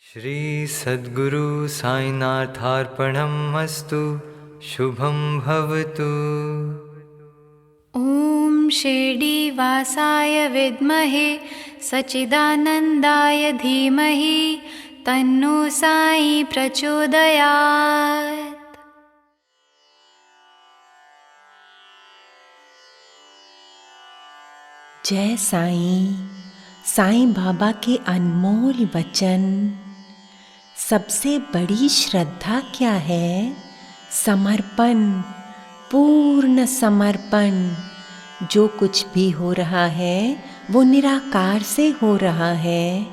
श्री सद्गुरु साईनाथार्पणम् अस्तु। शुभं भवतु। ॐ शिरडीवासाय विद्महे सच्चिदानन्दाय धीमहि तन्नो साई प्रचोदयात्। जय साईं। साईं बाबा के अनमोल वचन। सबसे बड़ी श्रद्धा क्या है? समर्पण, पूर्ण समर्पण। जो कुछ भी हो रहा है वो निराकार से हो रहा है।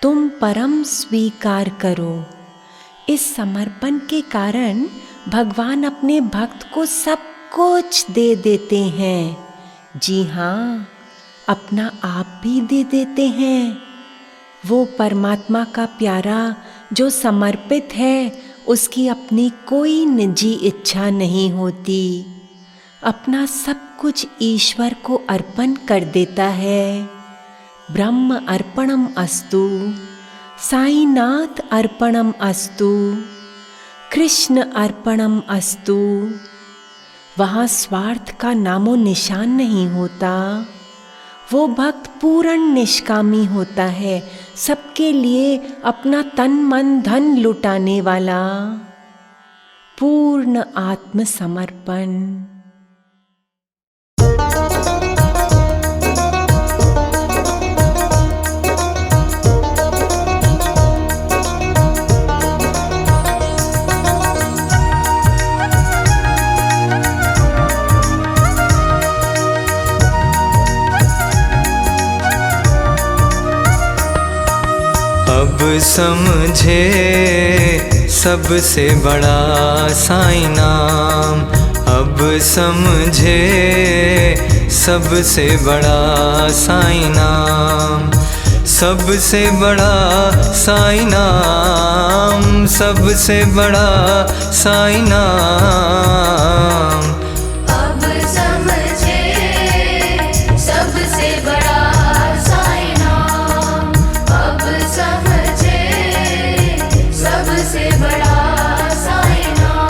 तुम परम स्वीकार करो। इस समर्पण के कारण भगवान अपने भक्त को सब कुछ दे देते हैं। जी हाँ, अपना आप भी दे देते हैं। वो परमात्मा का प्यारा जो समर्पित है, उसकी अपनी कोई निजी इच्छा नहीं होती। अपना सब कुछ ईश्वर को अर्पण कर देता है। ब्रह्म अर्पणम अस्तु, साईनाथ अर्पणम अस्तु, कृष्ण अर्पणम अस्तु। वहाँ स्वार्थ का नामो निशान नहीं होता। वो भक्त पूर्ण निष्कामी होता है, सबके लिए अपना तन मन धन लुटाने वाला। पूर्ण आत्मसमर्पण। अब समझे सबसे बड़ा साईं नाम। अब समझे सबसे बड़ा साईं नाम। सबसे बड़ा साईं नाम, सबसे बड़ा साईं नाम। अब समझे सबसे बड़ा साईं नाम। अब समझे सबसे बड़ा साईं नाम।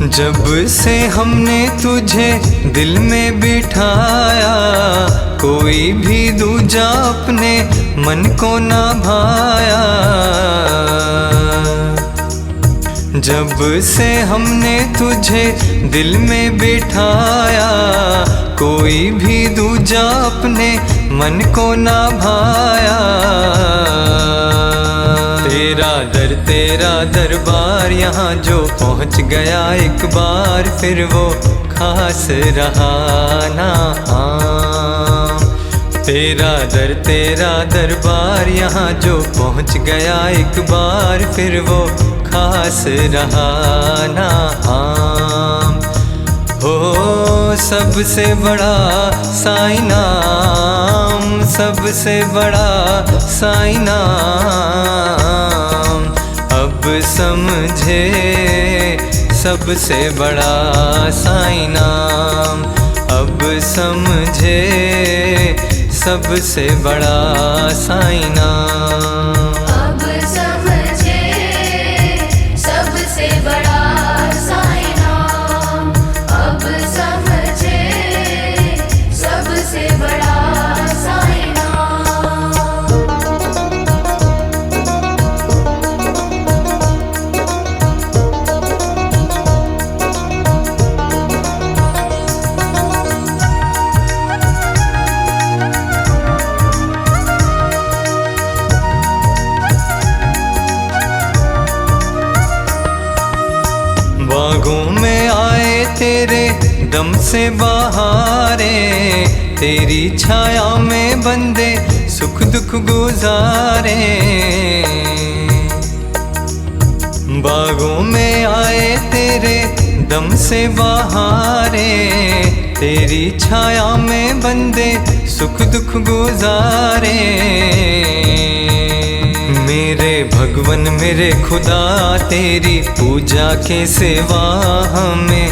जब से हमने तुझे दिल में बिठाया, कोई भी दूजा अपने मन को ना भाया। जब से हमने तुझे दिल में बिठाया, कोई भी दूजा अपने मन को ना भाया। तेरा दरबार यहाँ जो पहुँच गया एक बार, फिर वो खास रहा ना। तेरा दरबार यहाँ जो पहुँच गया एक बार, फिर वो खास रहा ना। हो सबसे बड़ा साईं नाम, सबसे बड़ा साईं नाम। अब समझे सबसे बड़ा साईं नाम। अब समझे सबसे बड़ा साईं नाम। अब समझे सबसे बड़ा साईं नाम। अब समझे सबसे बड़ा साईं नाम। बागों में आए तेरे दम से बहारे, तेरी छाया में बंदे सुख दुख गुजारे। बागों में आए तेरे दम से बहारे, तेरी छाया में बंदे सुख दुख गुजारे। मेरे भगवन मेरे खुदा तेरी पूजा के सिवा हमें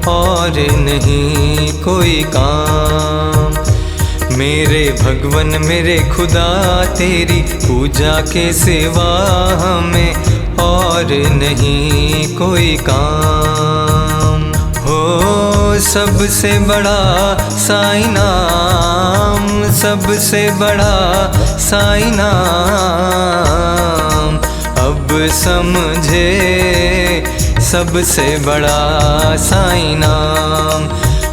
और नहीं कोई काम। मेरे भगवन मेरे खुदा तेरी पूजा के सिवा हमें और नहीं कोई काम। हो सबसे बड़ा साईं नाम, सबसे बड़ा साईं नाम। अब समझे सबसे बड़ा साईं नाम,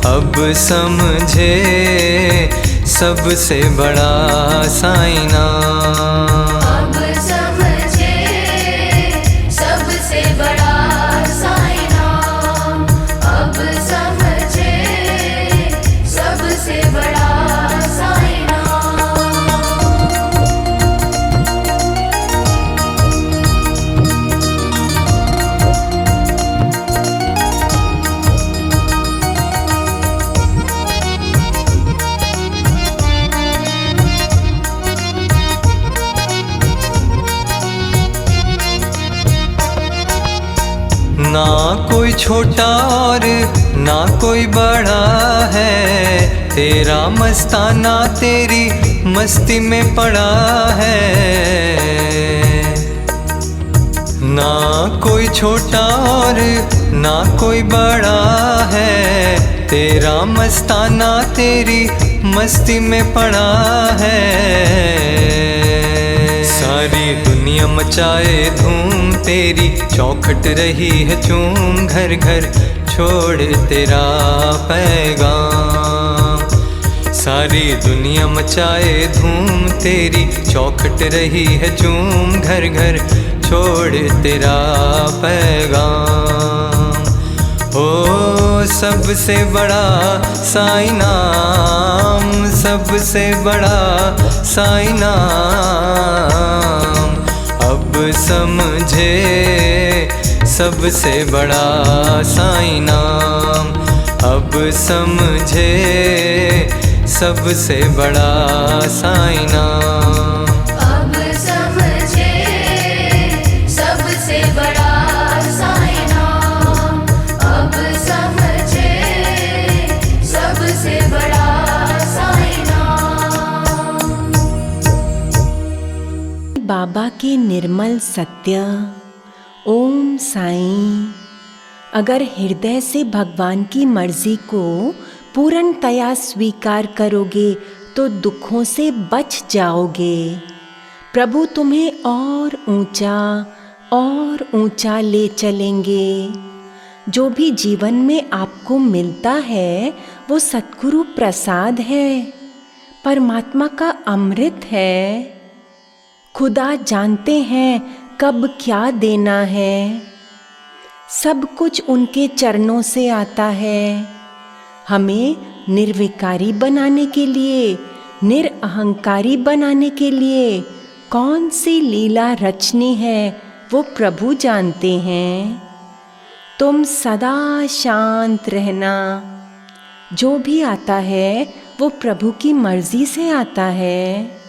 अब समझे सबसे बड़ा साईं नाम। अब समझे सबसे बड़ा साईं नाम, अब समझे सबसे बड़ा साईं नाम। ना कोई छोटा और ना कोई बड़ा है, तेरा मस्ताना तेरी मस्ती में पड़ा है। ना कोई छोटा और ना कोई बड़ा है, तेरा मस्ताना तेरी मस्ती में पड़ा है। सारी दुनिया मचाए धूम तेरी चौखट रही है चूम, घर घर छोड़ तेरा पैगाम। सारी दुनिया मचाए धूम तेरी चौखट रही है चूम, घर घर छोड़ तेरा पैगाम। ओ सबसे बड़ा साईं नाम, सबसे बड़ा साईं नाम। अब समझे सबसे बड़ा साईं नाम, अब समझे सबसे बड़ा साईं नाम। अब समझे सबसे बड़ा साईं नाम, अब समझे सबसे बड़ा साईं नाम। बाबा के निर्मल सत्य ओम साईं। अगर हृदय से भगवान की मर्जी को पूर्णतया स्वीकार करोगे तो दुखों से बच जाओगे। प्रभु तुम्हें और ऊंचा ले चलेंगे। जो भी जीवन में आपको मिलता है वो सद्गुरु प्रसाद है, परमात्मा का अमृत है। खुदा जानते हैं कब क्या देना है, सब कुछ उनके चरणों से आता है। हमें निर्विकारी बनाने के लिए, निरअहंकारी बनाने के लिए कौन सी लीला रचनी है वो प्रभु जानते हैं। तुम सदा शांत रहना। जो भी आता है वो प्रभु की मर्जी से आता है।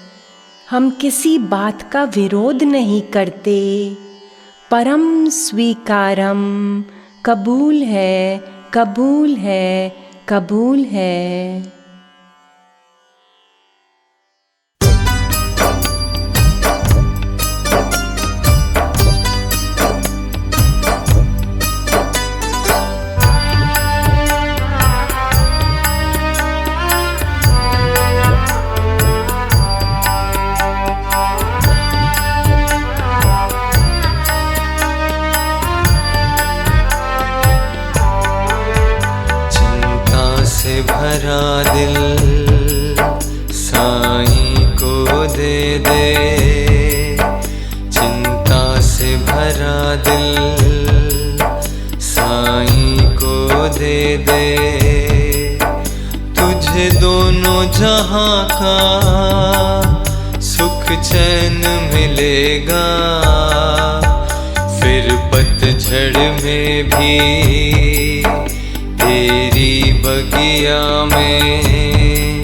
हम किसी बात का विरोध नहीं करते। परम स्वीकारम, कबूल है, कबूल है, कबूल है। भरा दिल साईं को दे दे, चिंता से भरा दिल साईं को दे दे। तुझे दोनों जहां का सुख चैन मिलेगा, फिर पतझड़ में भी तेरी तेरी बगिया में,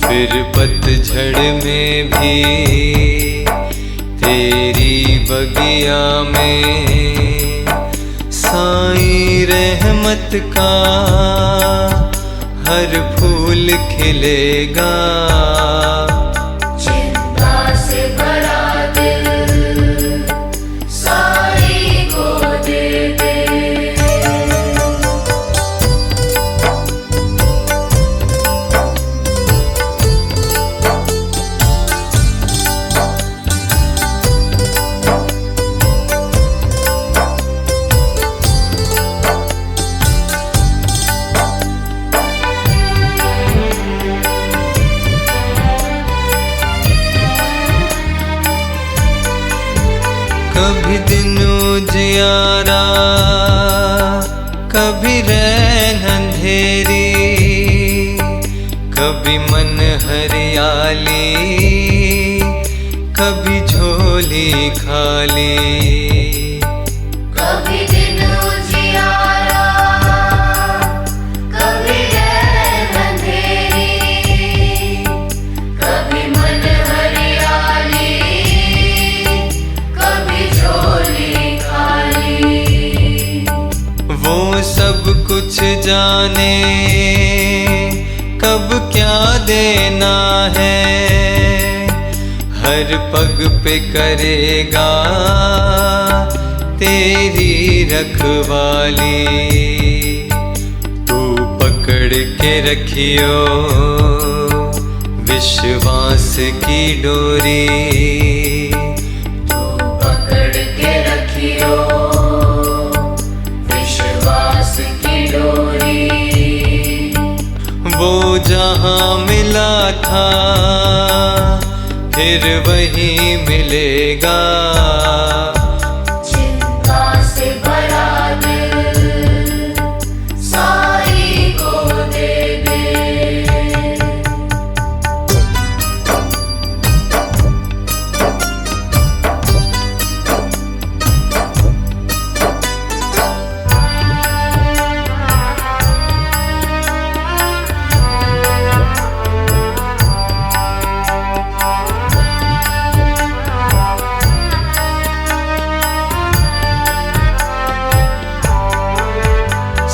फिर पतझड़ में भी तेरी बगिया में साईं रहमत का हर फूल खिलेगा। चिंता से भरा दिल साईं को दे दे। कभी दिन उजियारा, कभी रैन अंधेरी, कभी मन हरियाली, कभी झोली खाली। कभी दिन उजियारा, कभी रैन अंधेरी, कभी मन हरियाली, कभी झोली खाली। वो सब कुछ जाने कब क्या देना है, हर पग पे करेगा तेरी रखवाली। तू पकड़ के रखियो विश्वास की डोरी, तू पकड़ के रखियो विश्वास की डोरी। वो जहाँ मिला था फिर वही मिलेगा। चिंता से भरा दिल साईं को दे दे।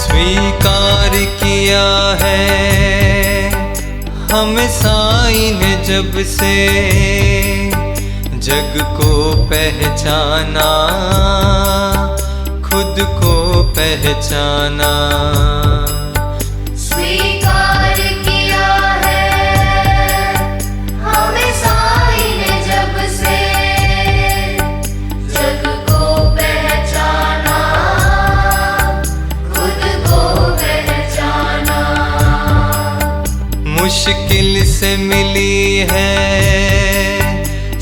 स्वीकार किया है हमें साईं ने जब से, जग को पहचाना, खुद को पहचाना। स्वीकार किया है हमें साईं ने जब से, जग को पहचाना, खुद को पहचाना। मुश्किल से मिली है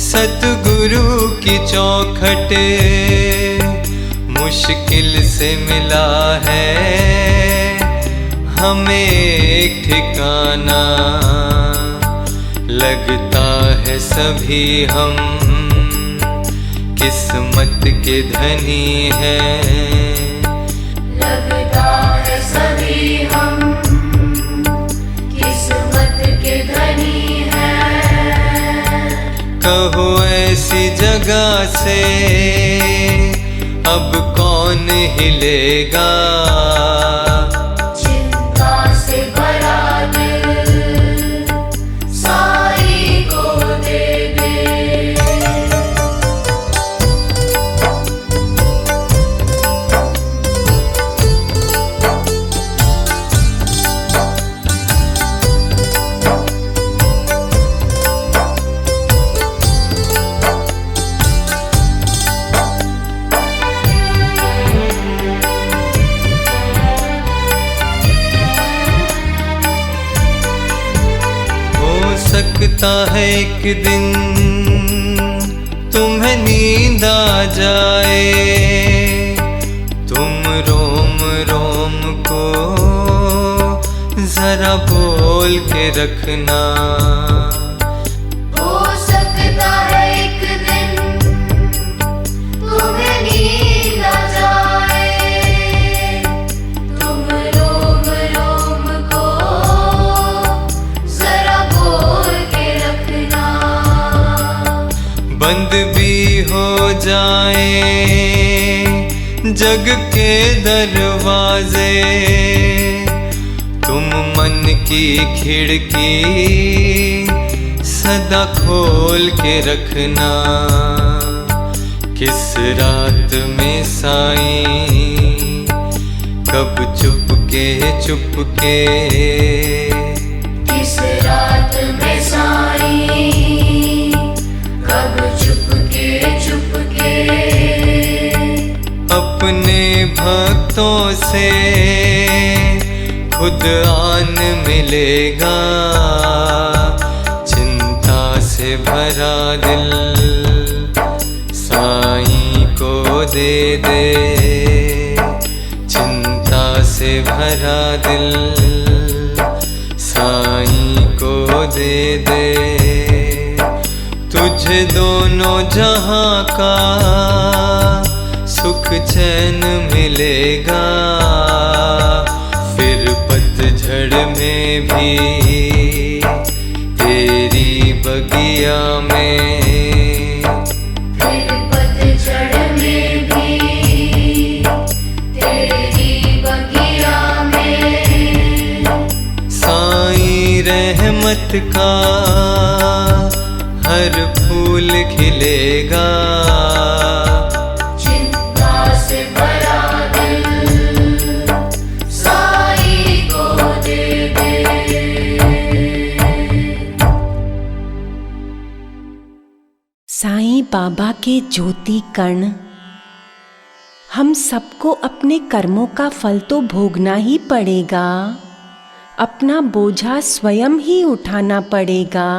सतगुरु की चौखट, मुश्किल से मिला है हमें एक ठिकाना। लगता है सभी हम किस्मत के धनी हैं, लगता है सभी हम किस्मत के धनी हैं। कहो ऐसी जगह से अब कौन हिलेगा। चिंता से भरा दिल साईं को दे दे। सकता है एक दिन तुम्हें नींद आ जाए, तुम रोम रोम को जरा बोल के रखना। हो सकता है एक दिन तुम्हें नींद आ जाए, तुम रोम रोम बंद भी हो जाए जग के दरवाजे, तुम मन की खिड़की सदा खोल के रखना। किस रात में साईं कब चुपके चुपके, किस रात में साईं कब चुपके चुपके, अपने भक्तों से खुद आन मिलेगा। चिंता से भरा दिल साईं को दे दे, चिंता से भरा दिल साईं को दे दे। तुझे दोनों जहां का सुख चैन मिलेगा, फिर पतझड़ में भी तेरी बगिया में, फिर पतझड़ में भी तेरी बगिया में। साईं रहमत का हर फूल खिलेगा। चिंता से भरा दिल साईं को दे दे। साईं बाबा के ज्योति कण, हम सबको अपने कर्मों का फल तो भोगना ही पड़ेगा। अपना बोझा स्वयं ही उठाना पड़ेगा।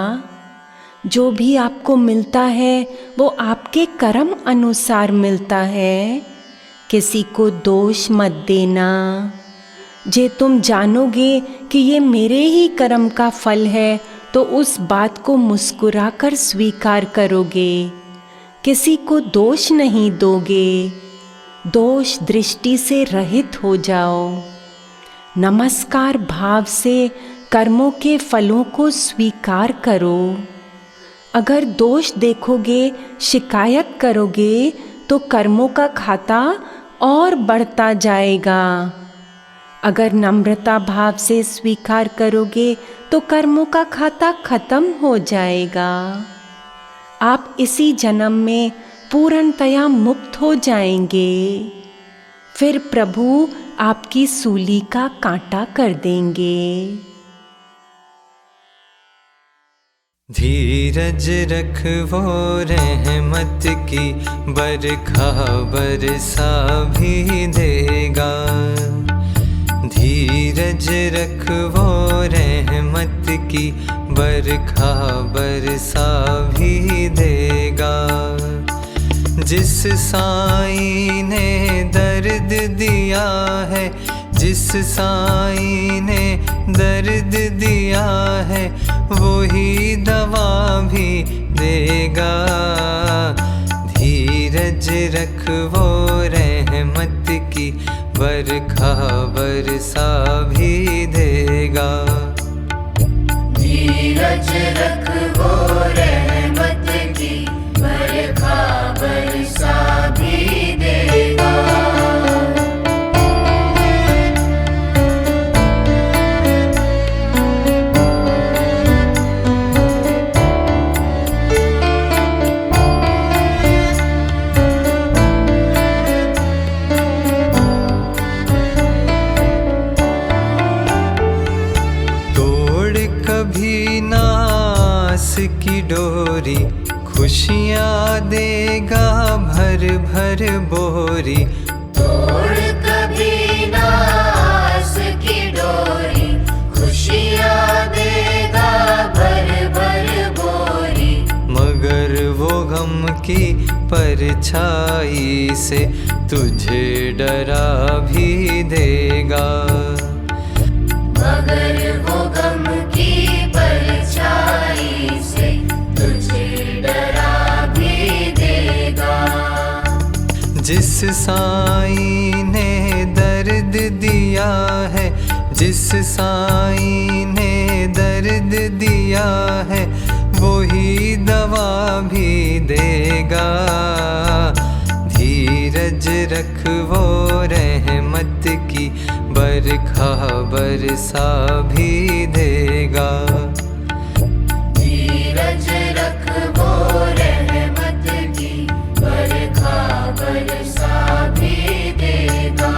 जो भी आपको मिलता है वो आपके कर्म अनुसार मिलता है। किसी को दोष मत देना। जे तुम जानोगे कि ये मेरे ही कर्म का फल है तो उस बात को मुस्कुराकर स्वीकार करोगे। किसी को दोष नहीं दोगे। दोष दृष्टि से रहित हो जाओ। नमस्कार भाव से कर्मों के फलों को स्वीकार करो। अगर दोष देखोगे, शिकायत करोगे तो कर्मों का खाता और बढ़ता जाएगा। अगर नम्रता भाव से स्वीकार करोगे तो कर्मों का खाता खत्म हो जाएगा। आप इसी जन्म में पूर्णतया मुक्त हो जाएंगे। फिर प्रभु आपकी सूली का कांटा कर देंगे। धीरज रख वो रहमत की बरखा बरसा भी देगा। धीरज रख वो रहमत की बरखा बरसा भी देगा। जिस साईं ने दर्द दिया है, जिस साईं ने दर्द दिया है, वही दवा भी देगा। धीरज रख वो रहमत की बरखा बरसा भी देगा। धीरज रख वो रहमत की बरखा बरसा भी देगा। कभी नास की डोरी, खुशियाँ देगा भर भर बोरी। तोड़ कभी नास की डोरी, खुशियाँ देगा भर भर बोरी। मगर वो गम की परछाई से तुझे डरा भी देगा। मगर वो गम की परछाई से तुझे डरा भी देगा। जिस साईं ने दर्द दिया है, जिस साईं ने दर्द दिया है, वही दवा भी देगा। धीरज रख वो रहमत की बरखा बरसा भी देगा। धीरज रख वो रहमत की बरखा बरसा भी देगा।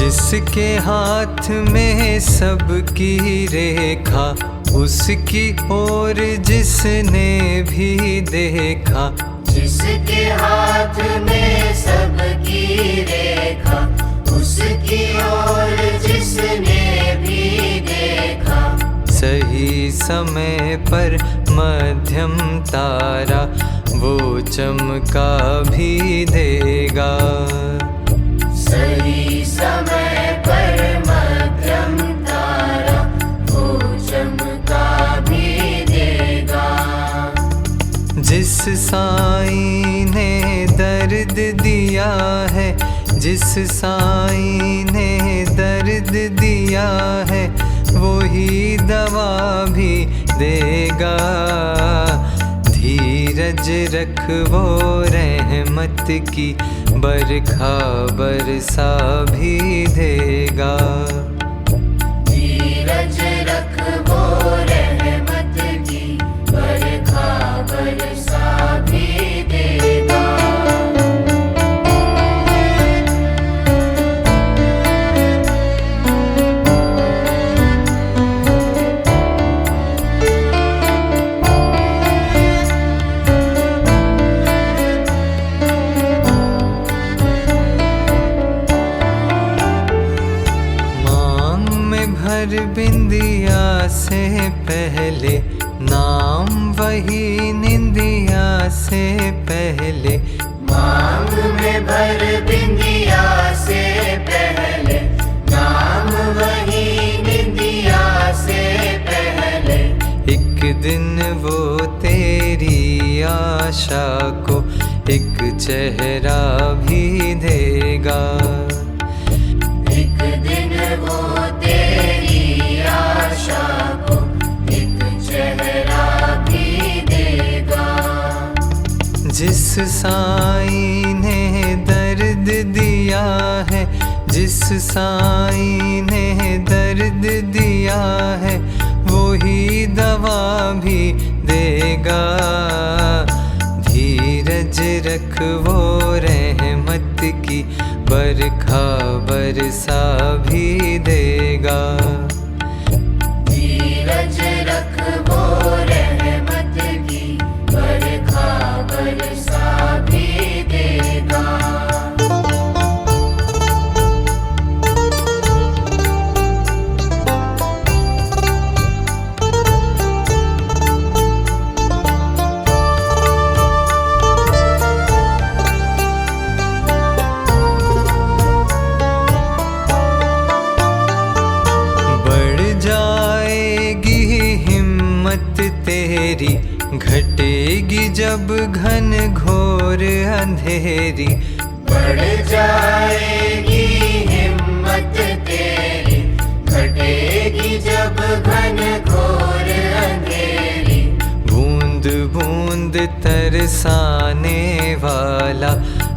जिसके हाथ में सबकी रेखा, उसकी ओर जिसने भी देखा। जिसके हाथ में सबकी रेखा, उसकी ओर जिसने भी देखा। सही समय पर मध्यम तारा वो चमका भी देगा। सही समय पर मध्यम तारा वो चमका भी देगा। जिस साईं ने दर्द दिया है, जिस साईं ने दर्द दिया है, वो ही दवा भी देगा। धीरज रख वो रहमत की बरखा बरसा भी देगा। धीरज रख वो रहमत की बरखा बरसा भी देगा। हर बिंदिया से पहले नाम वही निंदिया से पहले। मांग में भर बिंदिया से पहले, नाम वही निंदिया से पहले। एक दिन वो तेरी आशा को एक चेहरा भी देगा। एक दिन वो तेरी आशा को एक चेहरा भी देगा। जिस साईं ने दर्द दिया है, जिस साईं ने दर्द दिया है, वो ही दवा भी देगा। धीरज रख वो रहमत की बरखा बरसा भी देगा। धीरज रख वो रहमत की बरखा बरसा भी देगा। तेरी घटेगी जब घन घोर अंधेरी। बढ़ जाएगी हिम्मत तेरी, घटेगी जब घन घोर अंधेरी। बूंद बूंद तरसाने वाला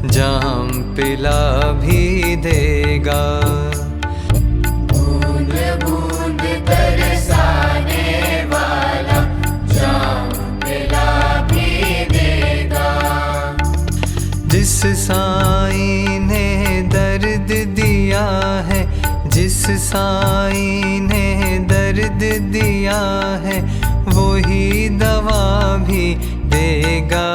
जाम पिला भी देगा। बूंद बूंद तरसाने वाला जाम पिला भी देगा। जिस साईं ने दर्द दिया है, जिस साईं ने दर्द दिया है, वो ही दवा भी देगा।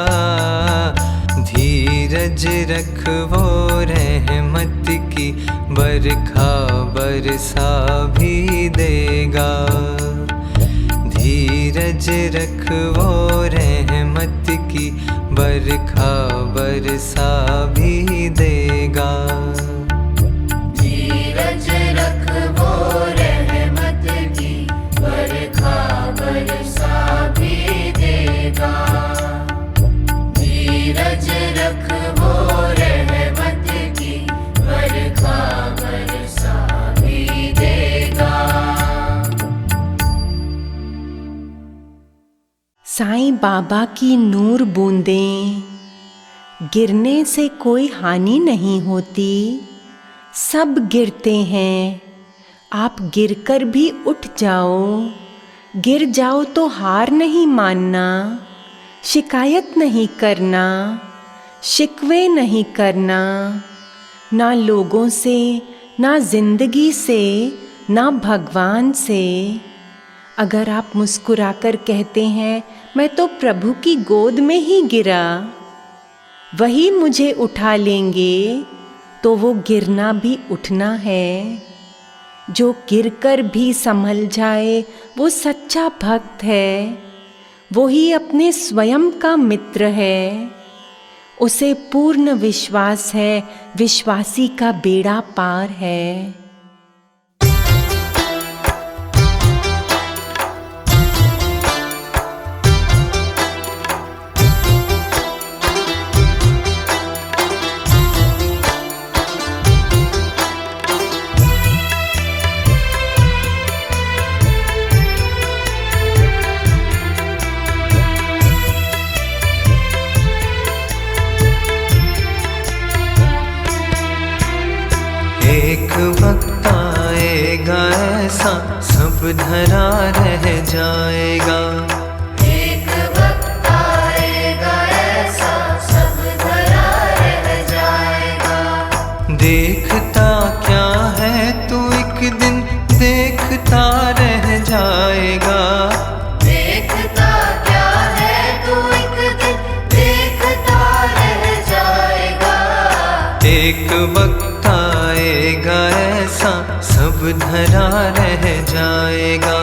धीरज रख वो रहमत की बरखा बरसा भी देगा। धीरज रख वो रहमत की बरखा बरसा भी देगा। धीरज रख वो रहमत बाबा की नूर बूंदें, गिरने से कोई हानि नहीं होती, सब गिरते हैं, आप गिरकर भी उठ जाओ। गिर जाओ तो हार नहीं मानना, शिकायत नहीं करना, शिकवे नहीं करना, ना लोगों से, ना जिंदगी से, ना भगवान से। अगर आप मुस्कुराकर कहते हैं मैं तो प्रभु की गोद में ही गिरा, वही मुझे उठा लेंगे, तो वो गिरना भी उठना है। जो गिरकर भी संभल जाए वो सच्चा भक्त है, वो ही अपने स्वयं का मित्र है। उसे पूर्ण विश्वास है, विश्वासी का बेड़ा पार है। एक वक्त आएगा ऐसा सब धरा रह जाएगा। एक वक्त आएगा ऐसा सब धरा रह जाएगा। देखता क्या है तू एक दिन देखता रह जाएगा। देखता क्या है तू एक दिन देखता रह जाएगा। एक वक्त आएगा ऐसा सब धरा रह जाएगा।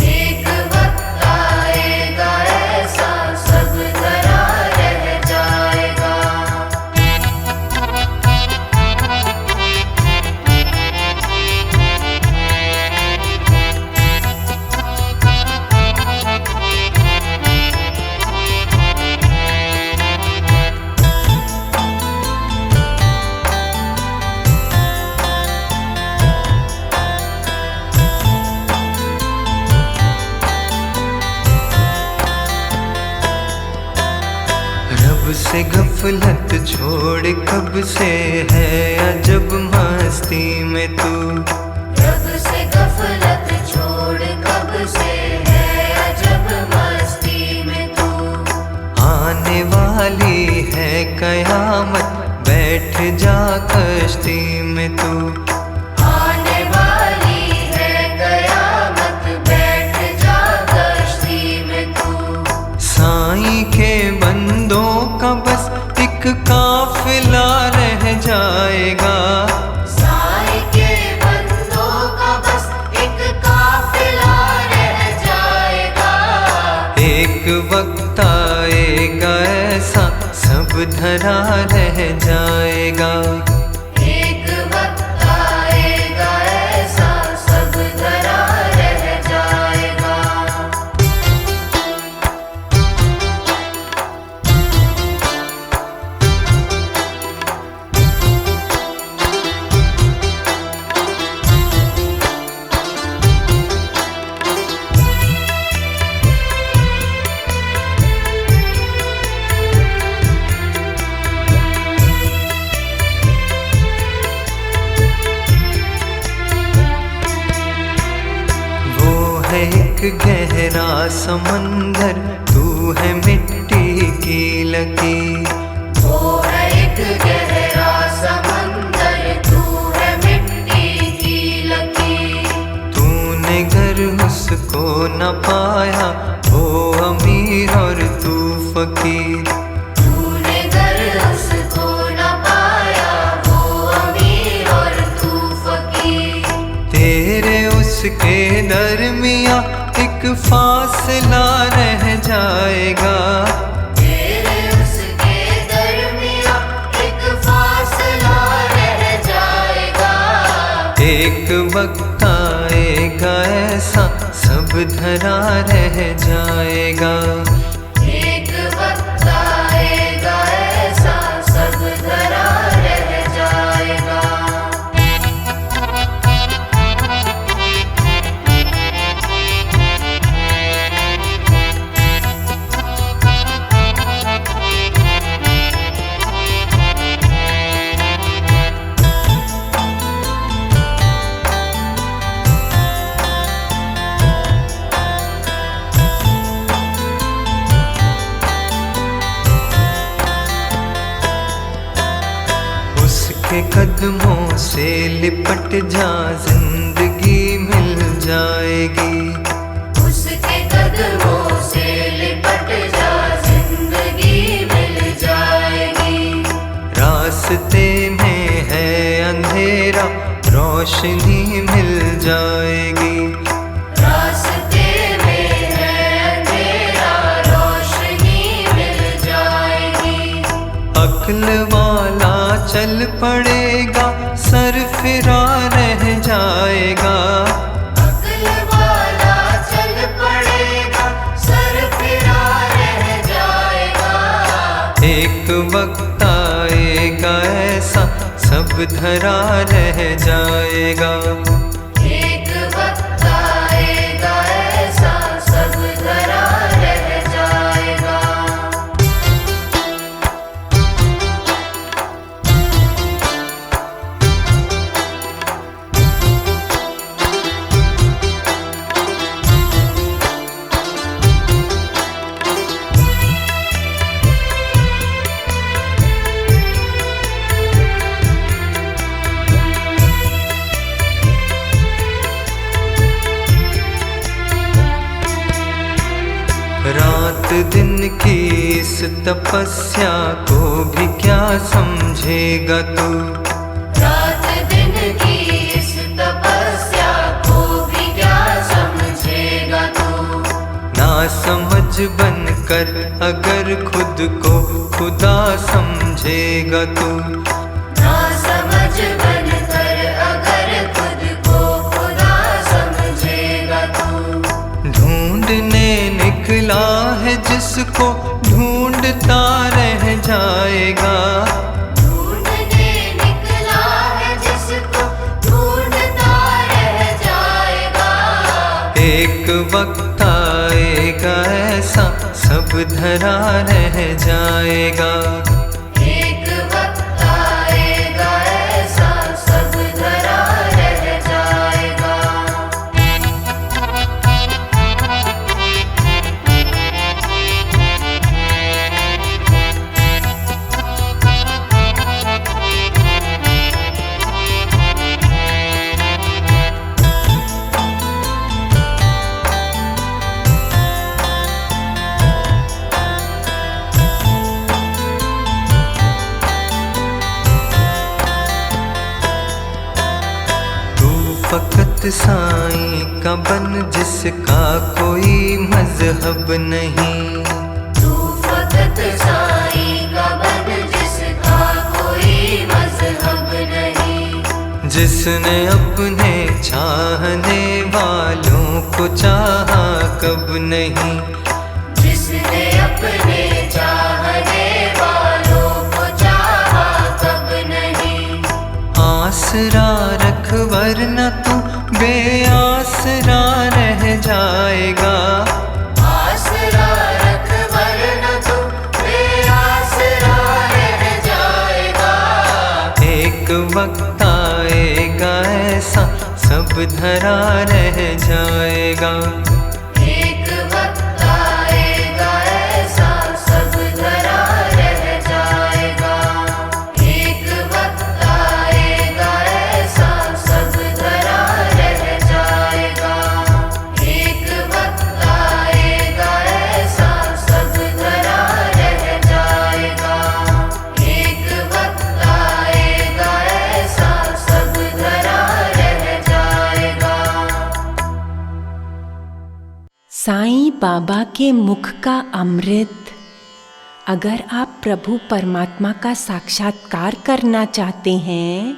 एक वक्त आएगा ऐसा सब धरा रह जाएगा। रब से गफलत छोड़ कब से है अजब मस्ती में तू। रब से गफलत छोड़ कब से है अजब मस्ती में तू। आने वाली है कयामत बैठ जा कश्ती में तू। आने वाली है कयामत बैठ जा कश्ती में तू। साईं के बंदों का बस एक काफिला रह जाएगा। साईं के बंदों का बस एक काफिला रह जाएगा। एक वक्त आएगा ऐसा सब धरा रह जाएगा। एक वक्त आएगा ऐसा सब धरा रह जाएगा। एक गहरा समंदर तू है मिट्टी की लकीर। वो है एक गहरा समंदर तू है मिट्टी की लकीर। तूने घर उसको न पाया वो अमीर और तू फकीर। तूने घर उसको न पाया वो अमीर और तू फकीर। तेरे उसके दरमिया एक फासला रह जाएगा। तेरे उसके दरमिया एक फासला रह जाएगा। एक वक्त आएगा ऐसा सब धरा रह जाएगा। एक वक्त आएगा ऐसा सब धरा रह जाएगा। कदमों से लिपट जा, जिंदगी मिल जाएगी। उसके कदमों से लिपट जा, जिंदगी मिल जाएगी। रास्ते में है अंधेरा, रोशनी मिल जाएगी। रास्ते में है अंधेरा, रोशनी मिल जाएगी। अक्ल वाला चल पड़ेगा, सर फिरा रह जाएगा। अक्ल वाला चल पड़ेगा, सर फिरा रह जाएगा। एक वक्त आएगा ऐसा, सब धरा रह जाएगा। एक वक्त आएगा ऐसा, सब धरा रह जाएगा। रात दिन की इस तपस्या को भी क्या समझेगा तू? रात दिन की इस तपस्या को भी क्या समझेगा तू? ना समझ बनकर अगर खुद को खुदा समझेगा तू। ना समझ बनकर अगर खुद को खुदा समझेगा तू। ढूंढने निकला है जिसको, ढूंढता रह जाएगा। ढूंढने निकला है जिसको, ढूंढता रह जाएगा। एक वक्त आएगा ऐसा, सब धरा रह जाएगा। एक वक्त आएगा ऐसा, सब धरा रह जाएगा। फकत साईं का बन, जिसका कोई मजहब नहीं। तू फकत साईं का बन, जिसका कोई मजहब नहीं। जिसने अपने चाहने वालों को चाहा कब नहीं। जिसने अपने चाहने वालों को चाहा कब नहीं। आसरा रख वरना तू बेआसरा रह जाएगा। आसरा रख वरना तू बेआसरा रह जाएगा। एक वक्त आएगा ऐसा, सब धरा रह जाएगा। एक वक्त आएगा ऐसा, सब धरा रह जाएगा। एक वक्त आएगा ऐसा, सब धरा रह जाएगा। एक वक्त आएगा ऐसा, सब धरा रह जाएगा। एक वक्त आएगा ऐसा, सब धरा रह जाएगा। साईं बाबा के मुख का अमृत, अगर आप प्रभु परमात्मा का साक्षात्कार करना चाहते हैं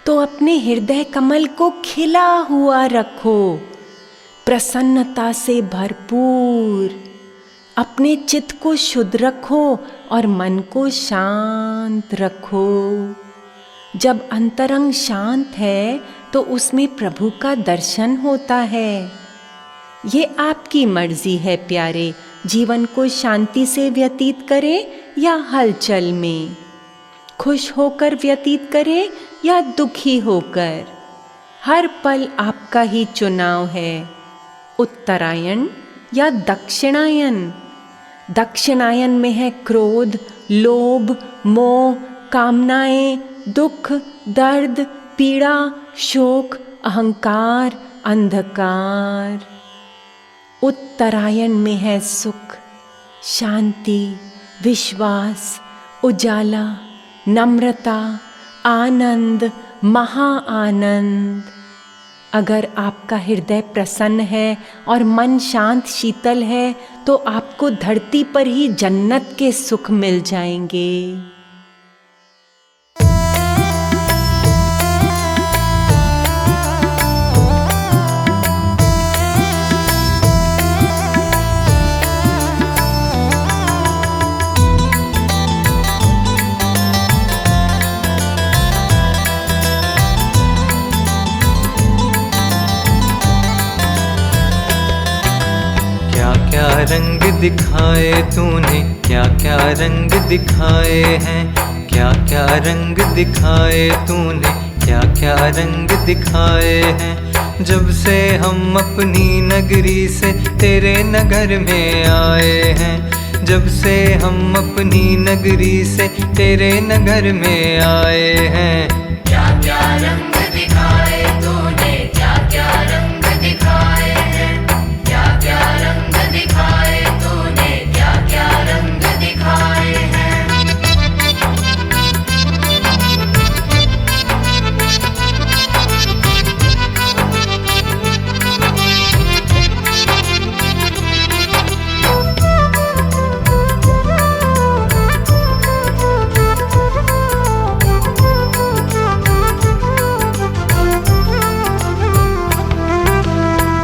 तो अपने हृदय कमल को खिला हुआ रखो, प्रसन्नता से भरपूर। अपने चित्त को शुद्ध रखो और मन को शांत रखो। जब अंतरंग शांत है तो उसमें प्रभु का दर्शन होता है। ये आपकी मर्जी है प्यारे, जीवन को शांति से व्यतीत करें या हलचल में, खुश होकर व्यतीत करें या दुखी होकर। हर पल आपका ही चुनाव है, उत्तरायण या दक्षिणायन। दक्षिणायन में है क्रोध, लोभ, मोह, कामनाएं, दुख, दर्द, पीड़ा, शोक, अहंकार, अंधकार। उत्तरायण में है सुख, शांति, विश्वास, उजाला, नम्रता, आनंद, महाआनंद। अगर आपका हृदय प्रसन्न है और मन शांत शीतल है तो आपको धरती पर ही जन्नत के सुख मिल जाएंगे। क्या रंग दिखाए तूने, क्या क्या रंग दिखाए हैं, क्या क्या रंग दिखाए तूने, क्या क्या रंग दिखाए हैं। जब से हम अपनी नगरी से तेरे नगर में आए हैं, जब से हम अपनी नगरी से तेरे नगर में आए हैं। क्या क्या रंग दिखाए तूने, क्या क्या रंग दिखाए हैं, क्या क्या रंग दिखाए तूने, क्या क्या रंग दिखाए हैं।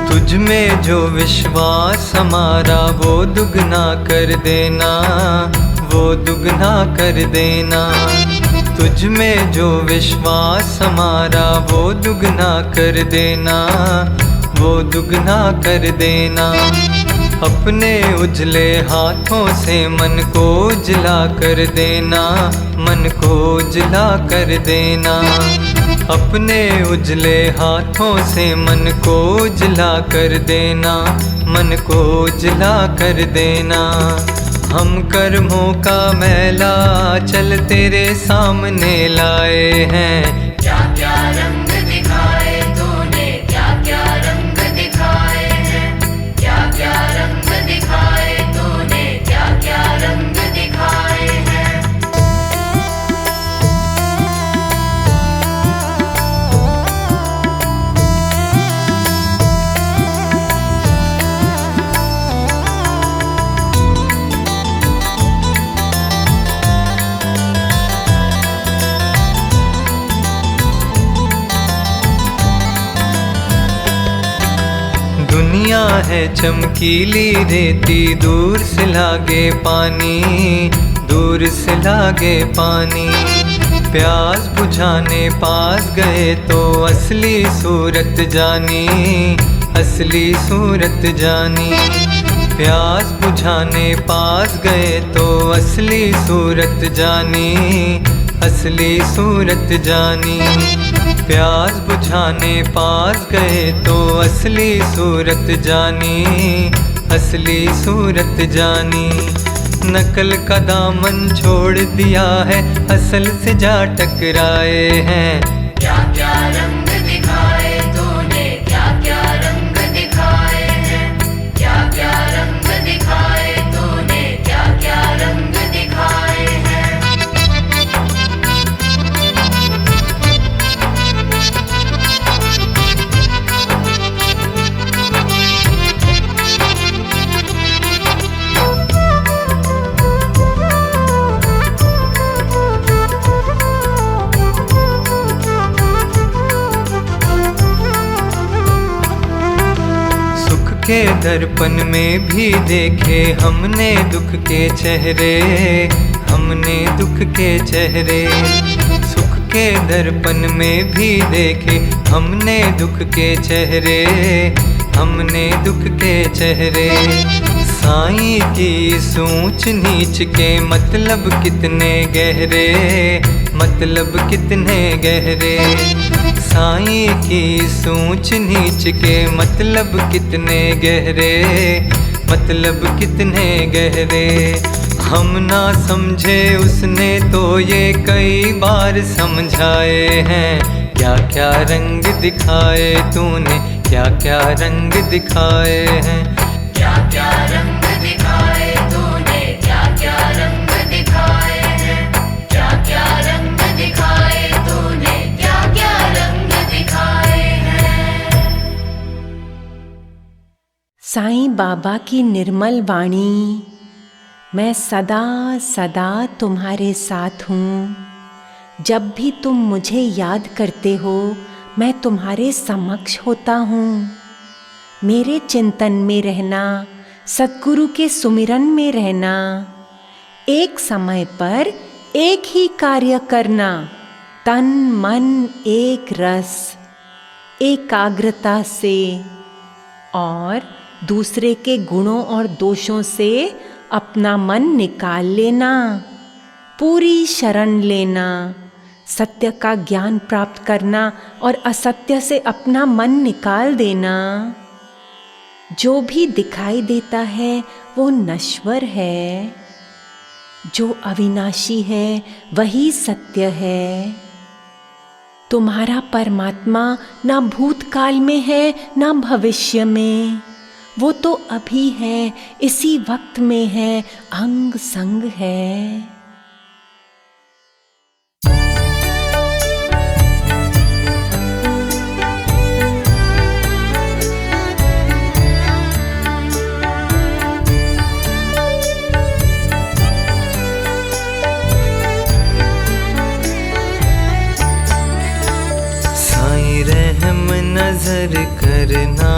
तुझ में जो विश्वास हमारा वो दुगना कर देना, वो दुगना कर देना। तुझ में जो विश्वास हमारा वो दुगना कर देना, वो दुगना कर देना। अपने उजले हाथों से मन को उजला कर देना, मन को उजला कर देना। अपने उजले हाथों से मन को उजला कर देना, मन को उजला कर देना। हम कर्मों का मैला चल तेरे सामने लाए हैं। क्या क्या रंग दिखाए तूने, क्या क्या रंग दिखाए हैं, क्या क्या रंग दिखाए तूने, क्या क्या रंग दिखाए हैं। दुनिया है चमकीली रेती, दूर से लागे पानी, दूर से लागे पानी। प्यास बुझाने पास गए तो असली सूरत जानी, असली सूरत जानी। प्यास बुझाने पास गए तो असली सूरत जानी, असली सूरत जानी। प्यास बुझाने पास गए तो असली सूरत जानी, असली सूरत जानी। नकल का दामन छोड़ दिया है, असल से जा टकराए हैं। क्या क्या रंग दिखाए तूने, क्या क्या रंग दिखाए हैं, क्या क्या रंग दिखाए तूने, क्या क्या रंग दिखाए हैं। के दर्पण में भी देखे हमने दुख के चेहरे, हमने दुख के चेहरे। सुख के दर्पण में भी देखे हमने दुख के चेहरे, हमने दुख के चेहरे। साईं की ऊंच नीच के मतलब कितने गहरे, मतलब कितने गहरे। साईं की ऊंच नीच के मतलब कितने गहरे, मतलब कितने गहरे। हम ना समझे उसने तो ये कई बार समझाए हैं। क्या क्या रंग दिखाए तूने, क्या क्या रंग दिखाए हैं। क्या क्या रंग दिखाए तूने, क्या क्या रंग दिखाए हैं। क्या क्या रंग दिखाए तूने, क्या क्या रंग दिखाए हैं। साईं बाबा की निर्मल वाणी, मैं सदा सदा तुम्हारे साथ हूँ। जब भी तुम मुझे याद करते हो, मैं तुम्हारे समक्ष होता हूँ। मेरे चिंतन में रहना, सद्गुरु के सुमिरन में रहना, एक समय पर एक ही कार्य करना, तन मन एक रस, एकाग्रता से, और दूसरे के गुणों और दोषों से अपना मन निकाल लेना, पूरी शरण लेना, सत्य का ज्ञान प्राप्त करना और असत्य से अपना मन निकाल देना। जो भी दिखाई देता है वो नश्वर है, जो अविनाशी है वही सत्य है। तुम्हारा परमात्मा ना भूतकाल में है ना भविष्य में, वो तो अभी है, इसी वक्त में है, अंग संग है। साईं रहम नजर करना,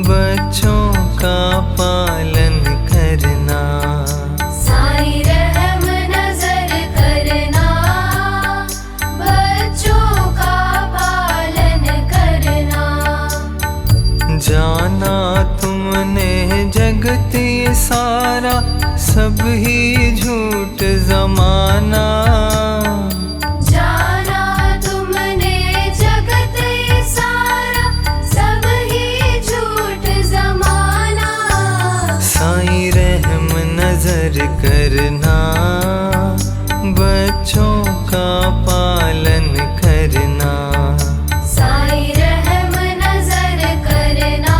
बच्चों का पालन करना। साईं रहम नजर करना, बच्चों का पालन करना। जाना तुमने जगत ये सारा, सब ही झूठ जमाना। जाना तुमने जगत ये सारा, सब ही झूठ जमाना। साईं रहम नजर करना, बच्चों का पालन करना। साईं रहम नजर करना,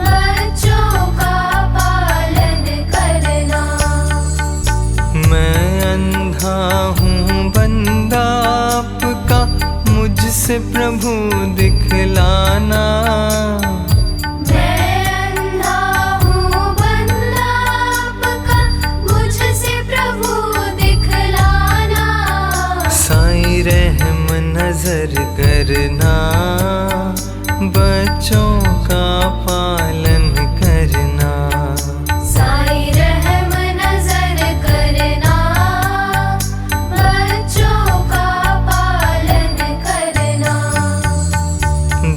बच्चों का पालन करना। मैं अंधा हूँ बंदा आपका, मुझसे प्रभु दिखलाना। मैं अंधा हूँ बंदा आपका, मुझसे प्रभु दिखलाना। साईं रहम नजर करना, बच्चों का पालन करना। साईं रहम नजर करना, बच्चों का पालन करना।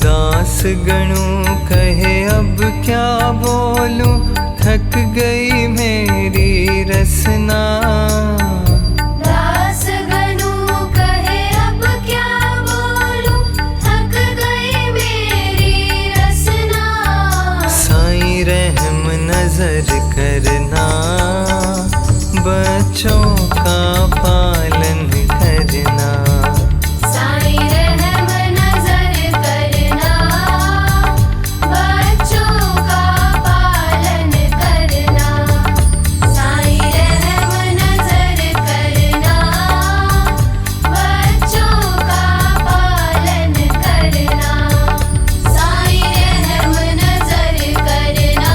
दास गणों कहे अब क्या बोलूं, थक गई मेरी रसना। दास गनु कहे अब क्या बोलूं, थक गई मेरी रसना। साईं रहम नजर करना, बच्चों का पालन करना। साईं रहम नजर करना, बच्चों का पालन करना। साईं रहम नजर करना, बच्चों का पालन करना। साईं रहम नजर करना,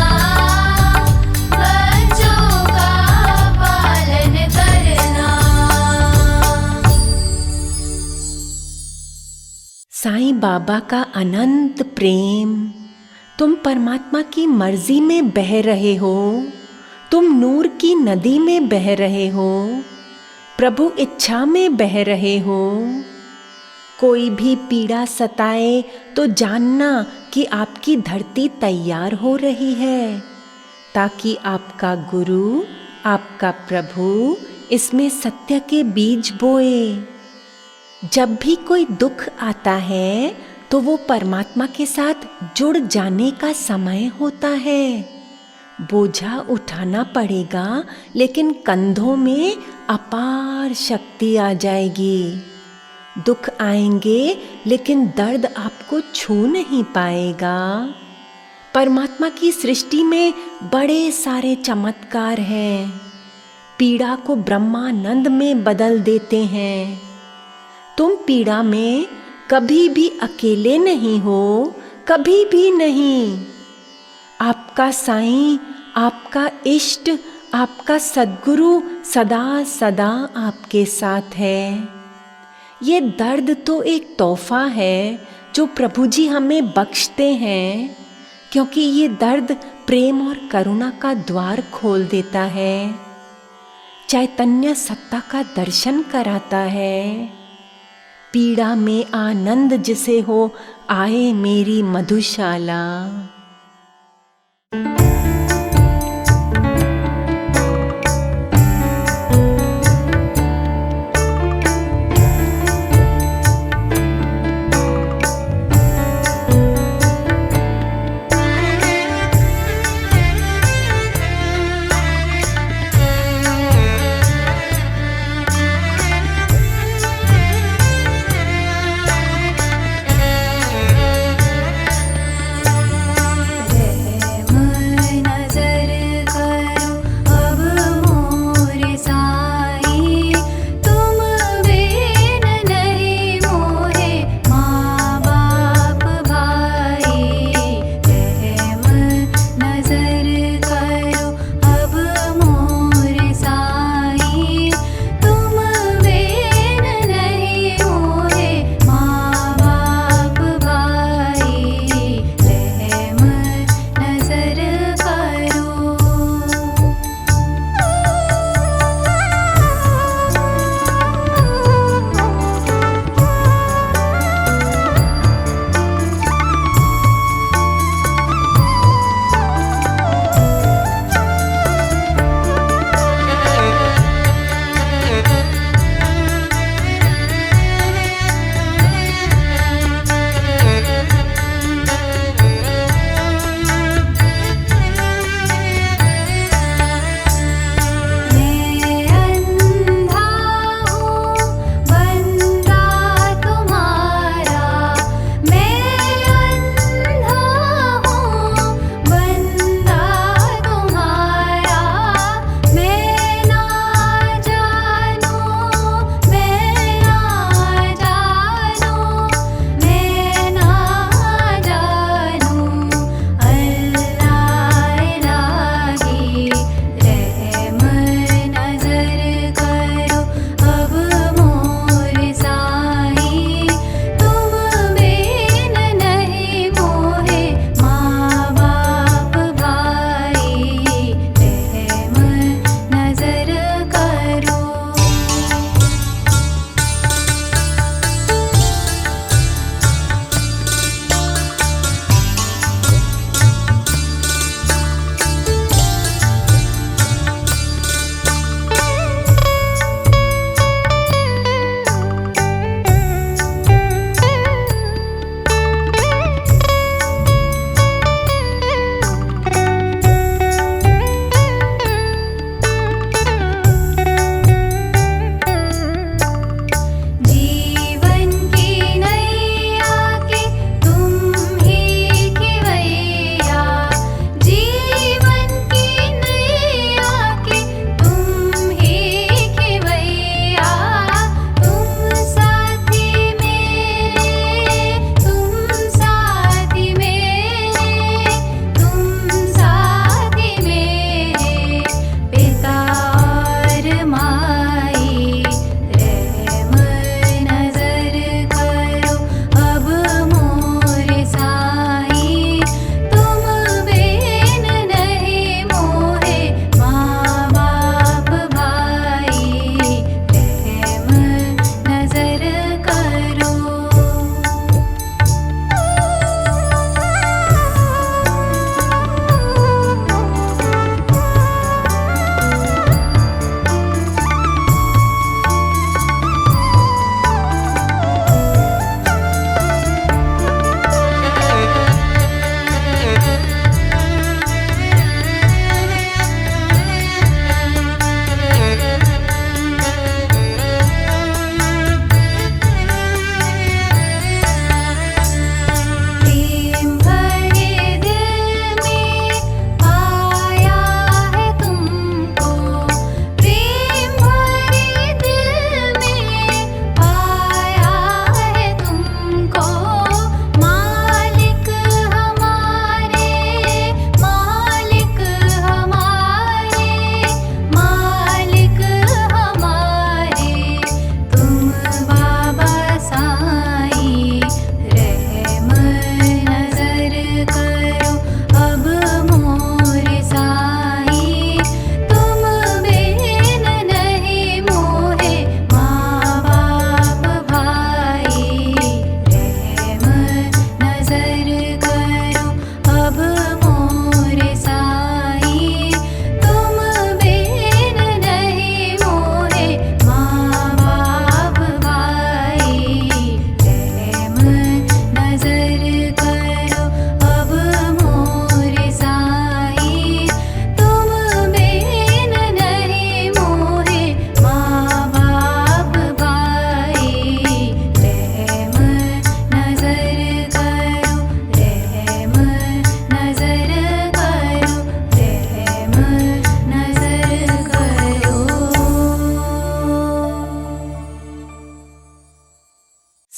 बच्चों का पालन करना। साईं बाबा का अनंत प्रेम, तुम परमात्मा की मर्जी में बह रहे हो, तुम नूर की नदी में बह रहे हो, प्रभु इच्छा में बह रहे हो। कोई भी पीड़ा सताए तो जानना कि आपकी धरती तैयार हो रही है, ताकि आपका गुरु, आपका प्रभु इसमें सत्य के बीज बोए। जब भी कोई दुख आता है तो वो परमात्मा के साथ जुड़ जाने का समय होता है। बोझा उठाना पड़ेगा, लेकिन कंधों में अपार शक्ति आ जाएगी। दुख आएंगे, लेकिन दर्द आपको छू नहीं पाएगा। परमात्मा की सृष्टि में बड़े सारे चमत्कार हैं। पीड़ा को ब्रह्मानंद में बदल देते हैं। तुम पीड़ा में कभी भी अकेले नहीं हो, कभी भी नहीं। आपका साईं, आपका इष्ट, आपका सद्गुरु सदा सदा आपके साथ है। ये दर्द तो एक तोहफा है जो प्रभु जी हमें बख्शते हैं, क्योंकि ये दर्द प्रेम और करुणा का द्वार खोल देता है, चैतन्य सत्ता का दर्शन कराता है। पीड़ा में आनंद जिसे हो, आए मेरी मधुशाला।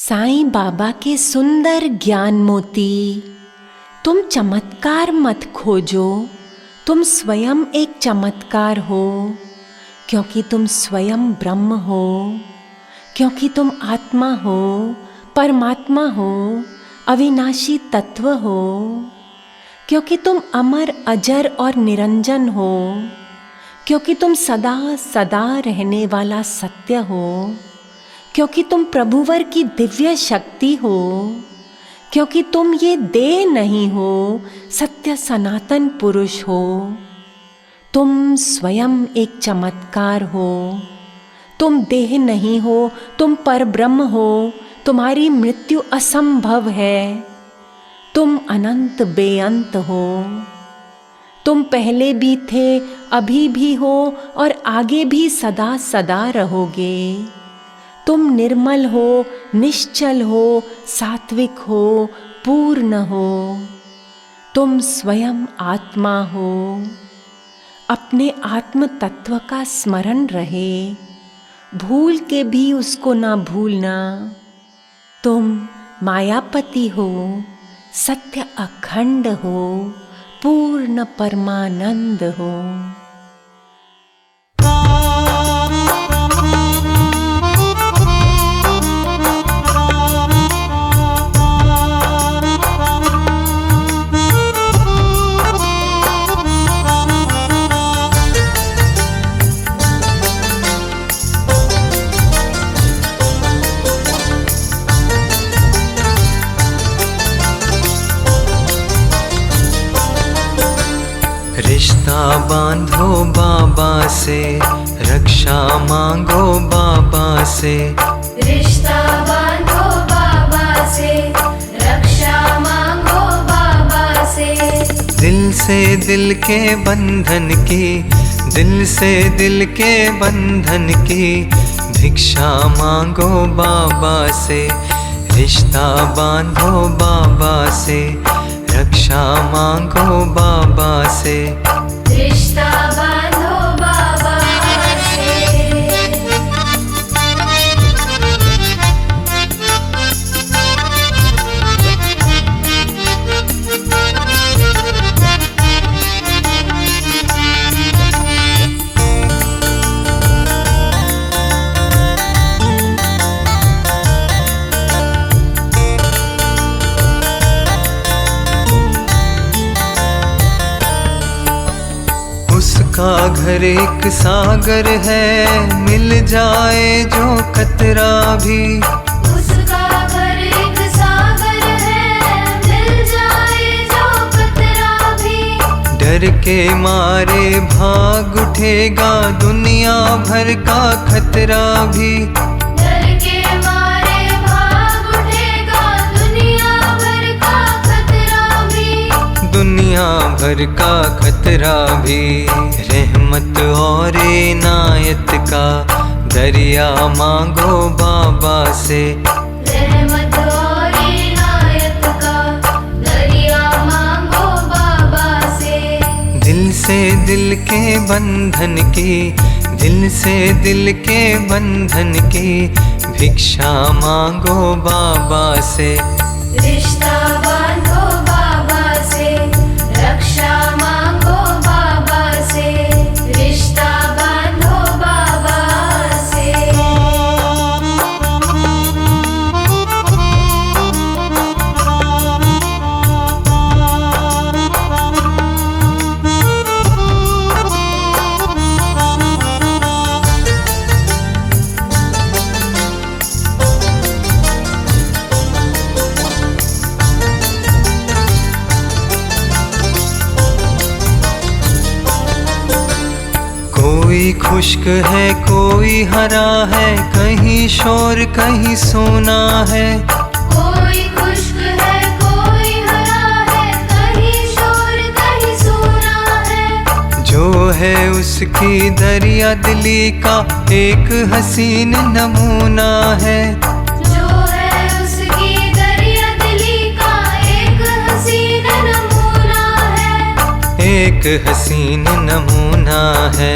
साईं बाबा के सुंदर ज्ञान मोती, तुम चमत्कार मत खोजो, तुम स्वयं एक चमत्कार हो, क्योंकि तुम स्वयं ब्रह्म हो, क्योंकि तुम आत्मा हो, परमात्मा हो, अविनाशी तत्व हो, क्योंकि तुम अमर अजर और निरंजन हो, क्योंकि तुम सदा सदा रहने वाला सत्य हो, क्योंकि तुम प्रभुवर की दिव्य शक्ति हो, क्योंकि तुम ये देह नहीं हो, सत्य सनातन पुरुष हो। तुम स्वयं एक चमत्कार हो, तुम देह नहीं हो, तुम परब्रह्म हो, तुम्हारी मृत्यु असंभव है, तुम अनंत बेअंत हो, तुम पहले भी थे, अभी भी हो और आगे भी सदा सदा रहोगे। तुम निर्मल हो, निश्चल हो, सात्विक हो, पूर्ण हो, तुम स्वयं आत्मा हो। अपने आत्म तत्व का स्मरण रहे, भूल के भी उसको ना भूलना। तुम मायापति हो, सत्य अखंड हो, पूर्ण परमानंद हो। रिश्ता बांधो बाबा से, रक्षा मांगो बाबा से। रिश्ता बांधो बाबा से, रक्षा मांगो बाबा से। दिल से दिल के बंधन की, दिल से दिल के बंधन की भिक्षा मांगो बाबा से। रिश्ता बांधो बाबा से, रक्षा मांगो बाबा से। रिश्ता बांधो बाबा से। उसका घर एक सागर है, मिल जाए जो कतरा भी। उसका घर एक सागर है, मिल जाए जो कतरा भी। डर के मारे भाग उठेगा दुनिया भर का खतरा भी। डर के मारे भाग उठेगा दुनिया भर का खतरा भी। दुनिया भर का खतरा भी। रहमत और इनायत का दरिया मांगो बाबा से। रहमत और इनायत का दरिया मांगो बाबा से। दिल से दिल के बंधन की, दिल से दिल के बंधन की भिक्षा मांगो बाबा से। रिश्ता बांधो बाबा से, रक्षा मांगो बाबा से। रिश्ता बांधो बाबा से। कोई खुश्क है, कोई हरा है, कहीं शोर कहीं सोना है। कोई खुश्क है, कोई हरा है, कहीं शोर कहीं सोना है। जो है उसकी दरिया दिली का एक हसीन नमूना है। जो है उसकी दरिया दिली का एक हसीन नमूना है। एक हसीन नमूना है।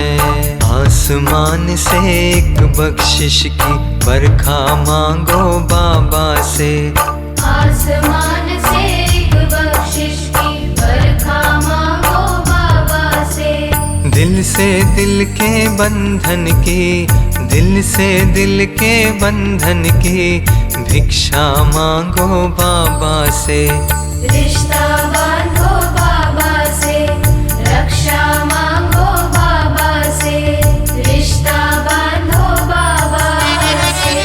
आसमान से एक बख्शिश की बरखा मांगो बाबा से। आसमान से एक बख्शिश की बरखा मांगो बाबा से। दिल से दिल के बंधन की, दिल से दिल के बंधन की भिक्षा मांगो बाबा से। रिश्ता बांधो बाबा से, रक्षा मांगो बाबा से। रिश्ता बांधो बाबा से।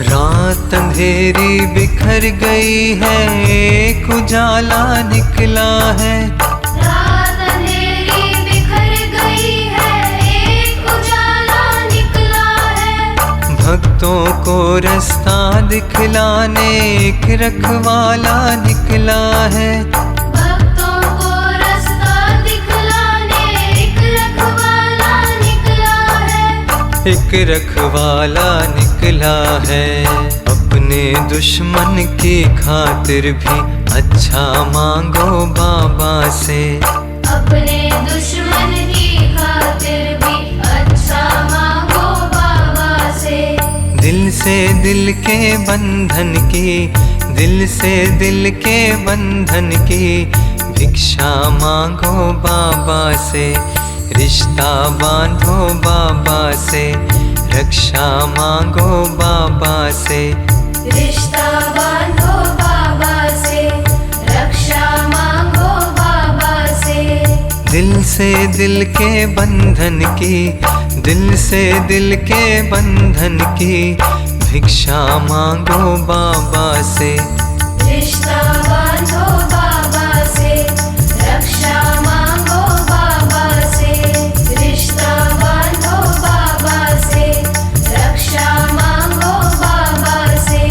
रात अंधेरी बिखर गई है, एक उजाला निकला है। रात अंधेरी बिखर गई है, एक उजाला निकला है। भक्तों को रास्ता दिखलाने एक रखवाला निकला है। भक्तों को रास्ता दिखलाने एक रखवाला निकला है। एक रखवाला निकला है। अपने दुश्मन की खातिर भी अच्छा मांगो बाबा से। अपने दुश्मन की खातिर भी अच्छा मांगो बाबा से। दिल से दिल के बंधन की, दिल से दिल के बंधन की भिक्षा मांगो बाबा से। रिश्ता बांधो बाबा से, रक्षा मांगो बाबा से। रिश्ता बांधो बाबा से, रक्षा मांगो बाबा से। दिल से दिल के बंधन की, दिल से दिल के बंधन की भिक्षा मांगो बाबा से। रिश्ता बांधो बाबा से, रक्षा मांगो बाबा से। रिश्ता बांधो बाबा से, रक्षा मांगो बाबा से।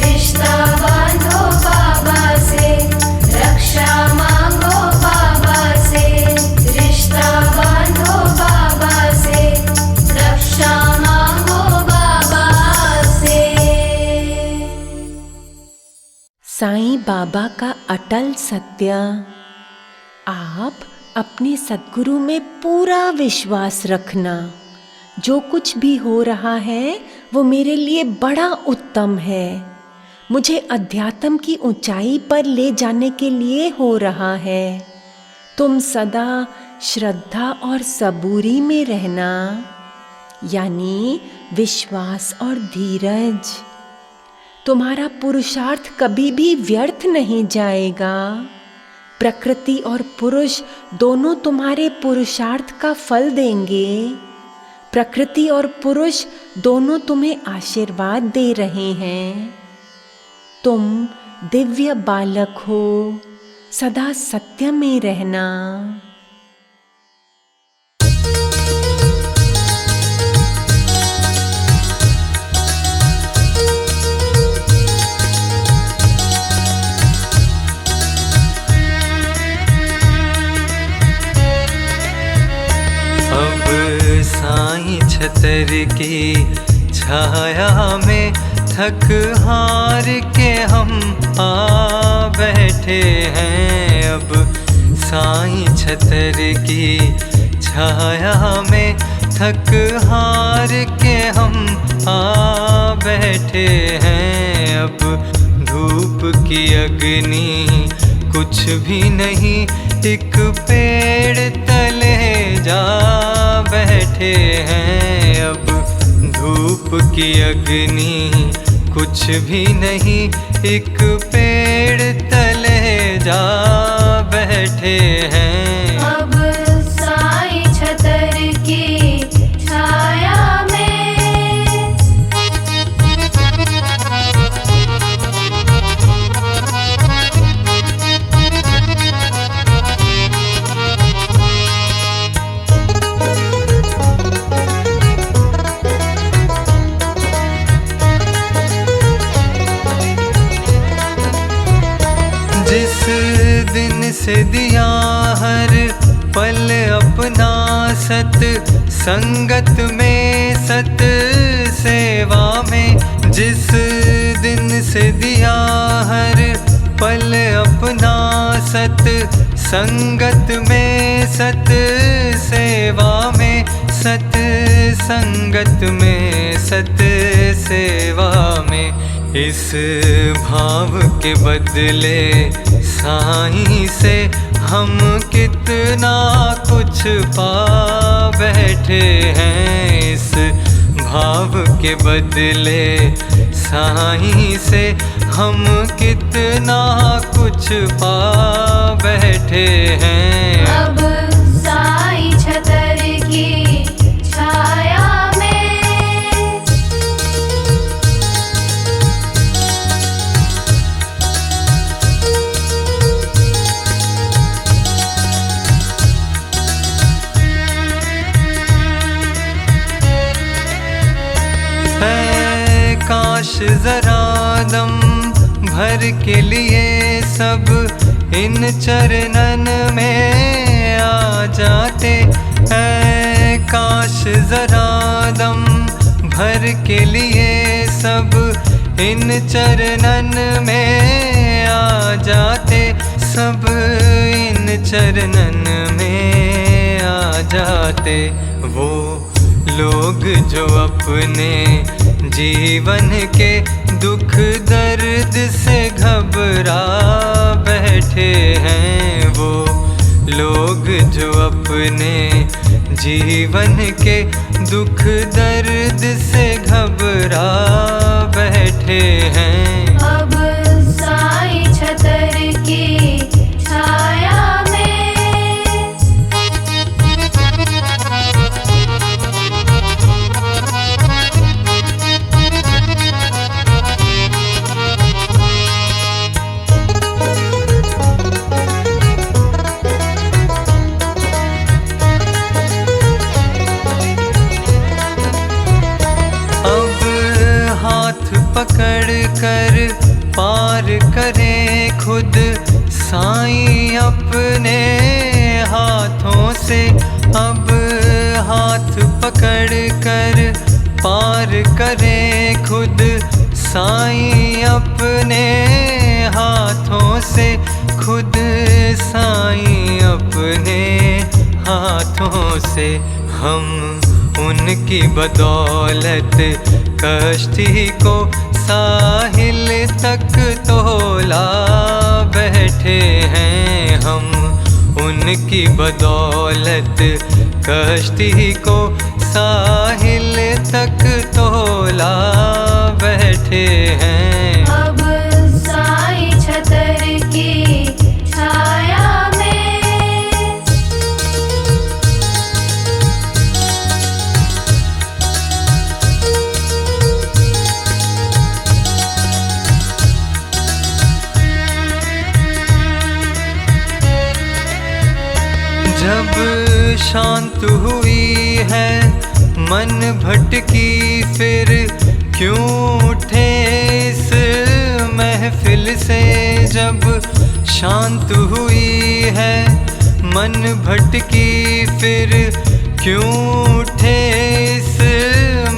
रिश्ता बांधो बाबा से, रक्षा मांगो बाबा से। रिश्ता बांधो बाबा से, रक्षा मांगो बाबा से। साईं बाबा का अटल सत्य। आप अपने सद्गुरु में पूरा विश्वास रखना। जो कुछ भी हो रहा है वो मेरे लिए बड़ा उत्तम है। मुझे अध्यात्म की ऊंचाई पर ले जाने के लिए हो रहा है। तुम सदा श्रद्धा और सबूरी में रहना, यानी विश्वास और धीरज। तुम्हारा पुरुषार्थ कभी भी व्यर्थ नहीं जाएगा। प्रकृति और पुरुष दोनों तुम्हारे पुरुषार्थ का फल देंगे। प्रकृति और पुरुष दोनों तुम्हें आशीर्वाद दे रहे हैं। तुम दिव्य बालक हो, सदा सत्य में रहना। अब साईं छतर की छाया में थक हार के हम आ बैठे हैं। अब साईं छतर की छाया में थक हार के हम आ बैठे हैं। अब धूप की अग्नि कुछ भी नहीं, एक पेड़ तले जा बैठे हैं। अब धूप की अग्नि कुछ भी नहीं, एक पेड़ तले जा बैठे हैं। अब साईं छतर की छाया में जिस दिन से दिया हर पल अपना सत संगत में सत सेवा में। जिस दिन से दिया हर पल अपना सत संगत में सत सेवा में, सत संगत में सत सेवा में। इस भाव के बदले साईं से हम कितना कुछ पा बैठे हैं। इस भाव के बदले साईं से हम कितना कुछ पा बैठे हैं। अब साईं छतर की छाया में है काश जरा दम भर के लिए सब इन चरणन में आ जाते। है काश जरा दम भर के लिए सब इन चरणन में आ जाते। सब इन चरणन में आ जाते। वो लोग जो अपने जीवन के दुख दर्द से घबरा बैठे हैं। वो लोग जो अपने जीवन के दुख दर्द से घबरा बैठे हैं। अब साईं छतर की छाया में पकड़ कर पार करें खुद साईं अपने हाथों से। अब हाथ पकड़ कर पार करें खुद साईं अपने हाथों से। खुद साईं अपने हाथों से। हम उनकी बदौलत कश्ती को साहिल तक तोला बैठे हैं। हम उनकी बदौलत कश्ती को साहिल तक तोला बैठे हैं। अब साईं छतर की छाया में जब शांत हुई है मन भटकी फिर क्यों उठे इस महफिल से। जब शांत हुई है मन भटकी फिर क्यों उठे इस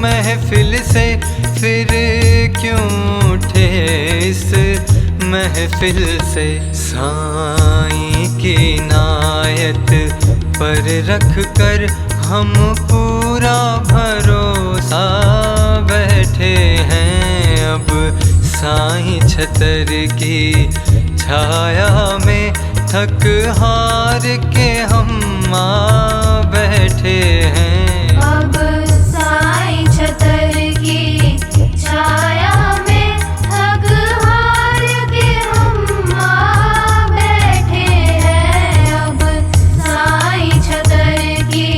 महफिल से। फिर क्यों उठे इस महफिल से। साईं की नायत पर रख कर हम पूरा भरोसा बैठे हैं। अब साईं छतर की छाया में थक हार के हम आ बैठे हैं। अब साईं छतर की छाया में थक हार के हम आ बैठे हैं। अब साईं छतर की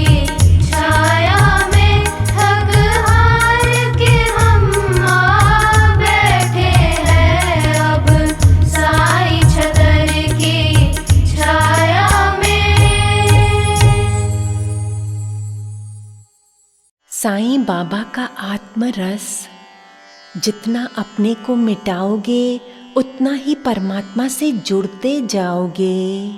छाया में थक हार के हम आ बैठे हैं। अब साईं छतर की छाया में। साईं बाबा का आत्मरस जितना अपने को मिटाओगे उतना ही परमात्मा से जुड़ते जाओगे।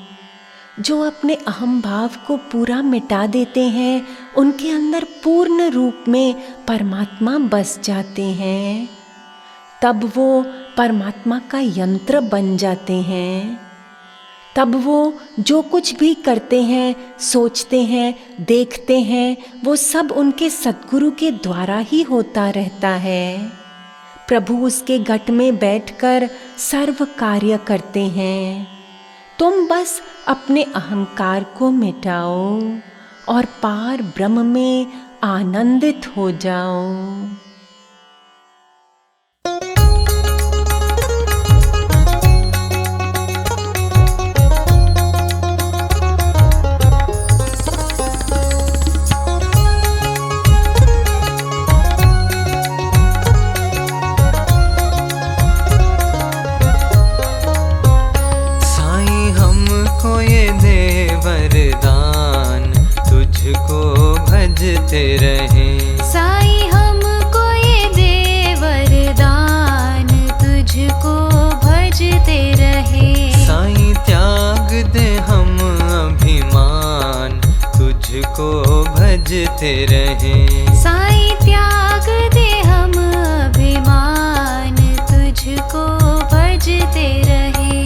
जो अपने अहम भाव को पूरा मिटा देते हैं, उनके अंदर पूर्ण रूप में परमात्मा बस जाते हैं। तब वो परमात्मा का यंत्र बन जाते हैं। तब वो जो कुछ भी करते हैं, सोचते हैं, देखते हैं, वो सब उनके सद्गुरु के द्वारा ही होता रहता है। प्रभु उसके घट में बैठकर सर्व कार्य करते हैं। तुम बस अपने अहंकार को मिटाओ और पार ब्रह्म में आनंदित हो जाओ। भजते रहें साईं, हमको ये दे वरदान, तुझको भजते रहें। साईं त्याग दे हम अभिमान, तुझको भजते रहें। साईं त्याग दे हम अभिमान, तुझको भजते रहें।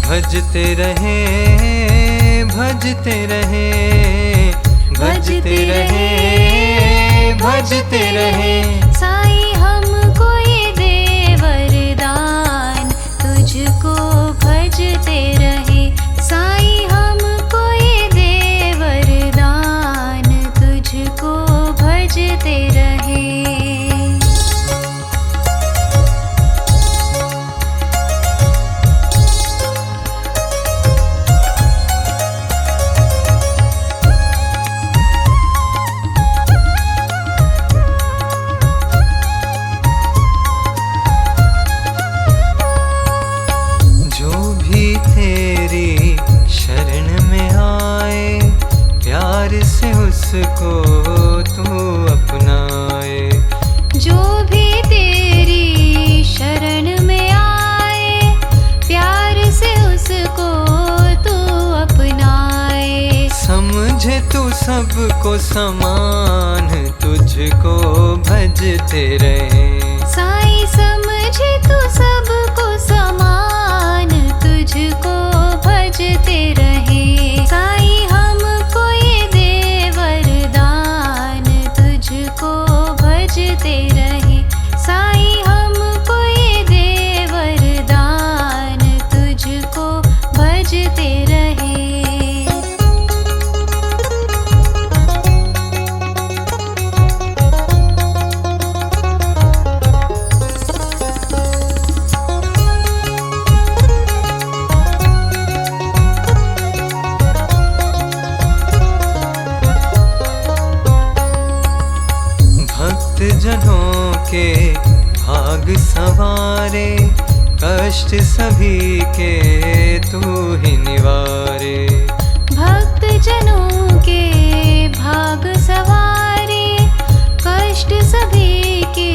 भजते रहें, भजते रहें, भजते रहें, भजते रहें। साईं हमको ये दे वरदान, तुझको भजते रहें। साईं हमको ये दे वरदान, तुझको भजते रहें। उसको तू अपनाए। जो भी तेरी शरण में आए, प्यार से उसको तू अपनाए। समझे तू सबको समान, तुझको भजते रहे। साईं समझे तू सबको समान, तुझको भजते रहे। साईं हमको ये दे वरदान, तुझको भजते रहे। साईं हमको ये दे वरदान, तुझको भजते रहे। जनों के भाग संवारे, कष्ट सभी के तू ही निवारे। भक्त जनों के भाग सवारे, कष्ट सभी के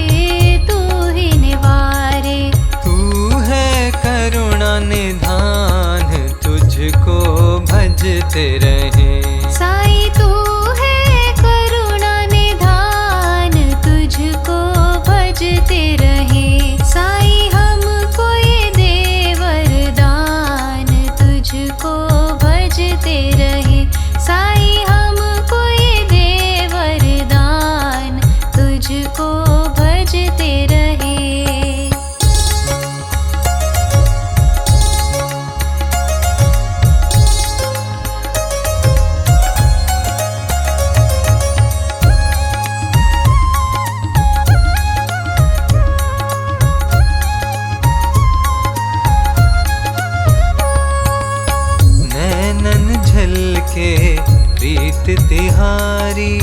तू ही निवारे। तू है करुणा निधान, तुझको भजते रहे। साईं तू है करुणा निधान, तुझको भजते रहे। साईं हमको ये दे वरदान, तुझको भजते रहे। साईं हमको ये दे वरदान, तुझको भजते रहे। के प्रीत तिहारी,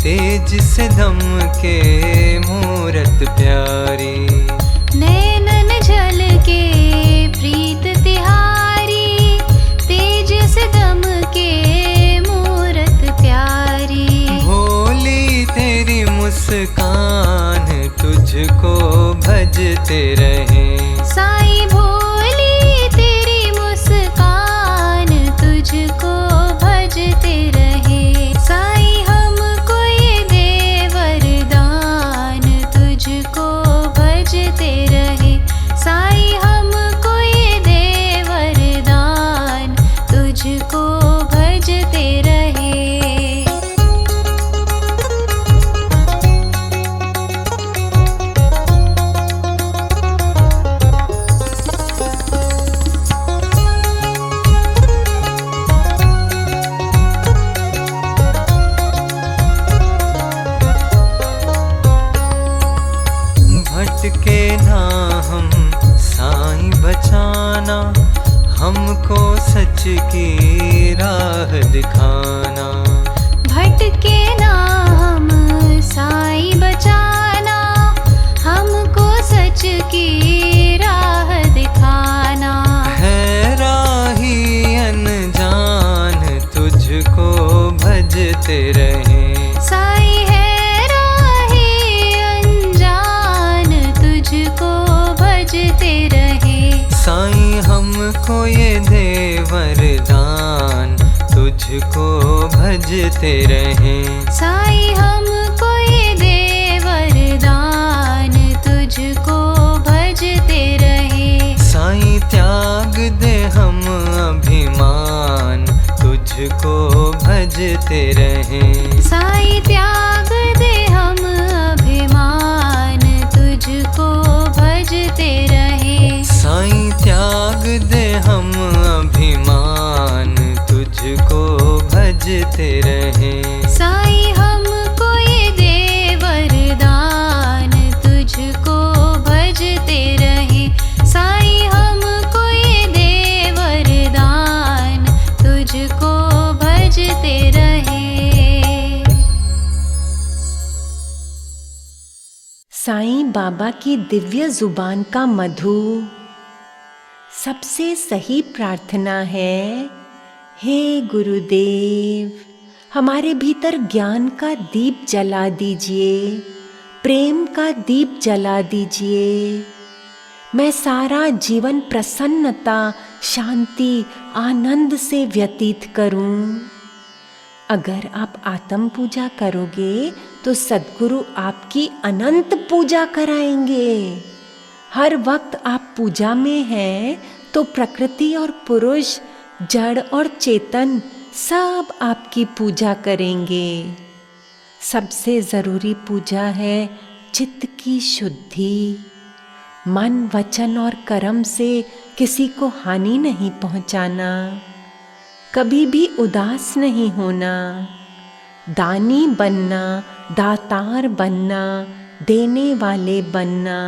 तेज से दम के मूरत प्यारी। नैनन झल के प्रीत तिहारी, तेज से दम के मूरत प्यारी। भोली तेरी मुस्कान, तुझको भजते रहे। सच की राह दिखाना। भटके ना हम साईं बचाना, हमको सच की राह दिखाना। है राही अनजान तुझको भजते रहें। साईं है राही अनजान तुझको भजते रहे। साईं हमको ये दे वरदान तुझको भजते रहें। साईं हमको ये दे वरदान तुझको भजते रहे। साईं त्याग दे हम अभिमान तुझको भजते रहें। साईं त्याग दे हम अभिमान तुझको भजते रहे। साईं त्याग दे हम अभिमान तुझको भजते रहें। साईं हमको ये दे वरदान तुझको भजते रहे। साईं हमको ये दे वरदान तुझको भजते रहे। साईं बाबा की दिव्य जुबान का मधु। सबसे सही प्रार्थना है, हे गुरुदेव, हमारे भीतर ज्ञान का दीप जला दीजिए, प्रेम का दीप जला दीजिए। मैं सारा जीवन प्रसन्नता, शांति, आनंद से व्यतीत करूं। अगर आप आत्म पूजा करोगे तो सद्गुरु आपकी अनंत पूजा कराएंगे। हर वक्त आप पूजा में हैं तो प्रकृति और पुरुष, जड़ और चेतन सब आपकी पूजा करेंगे। सबसे ज़रूरी पूजा है चित्त की शुद्धि। मन, वचन और कर्म से किसी को हानि नहीं पहुंचाना, कभी भी उदास नहीं होना, दानी बनना, दातार बनना, देने वाले बनना।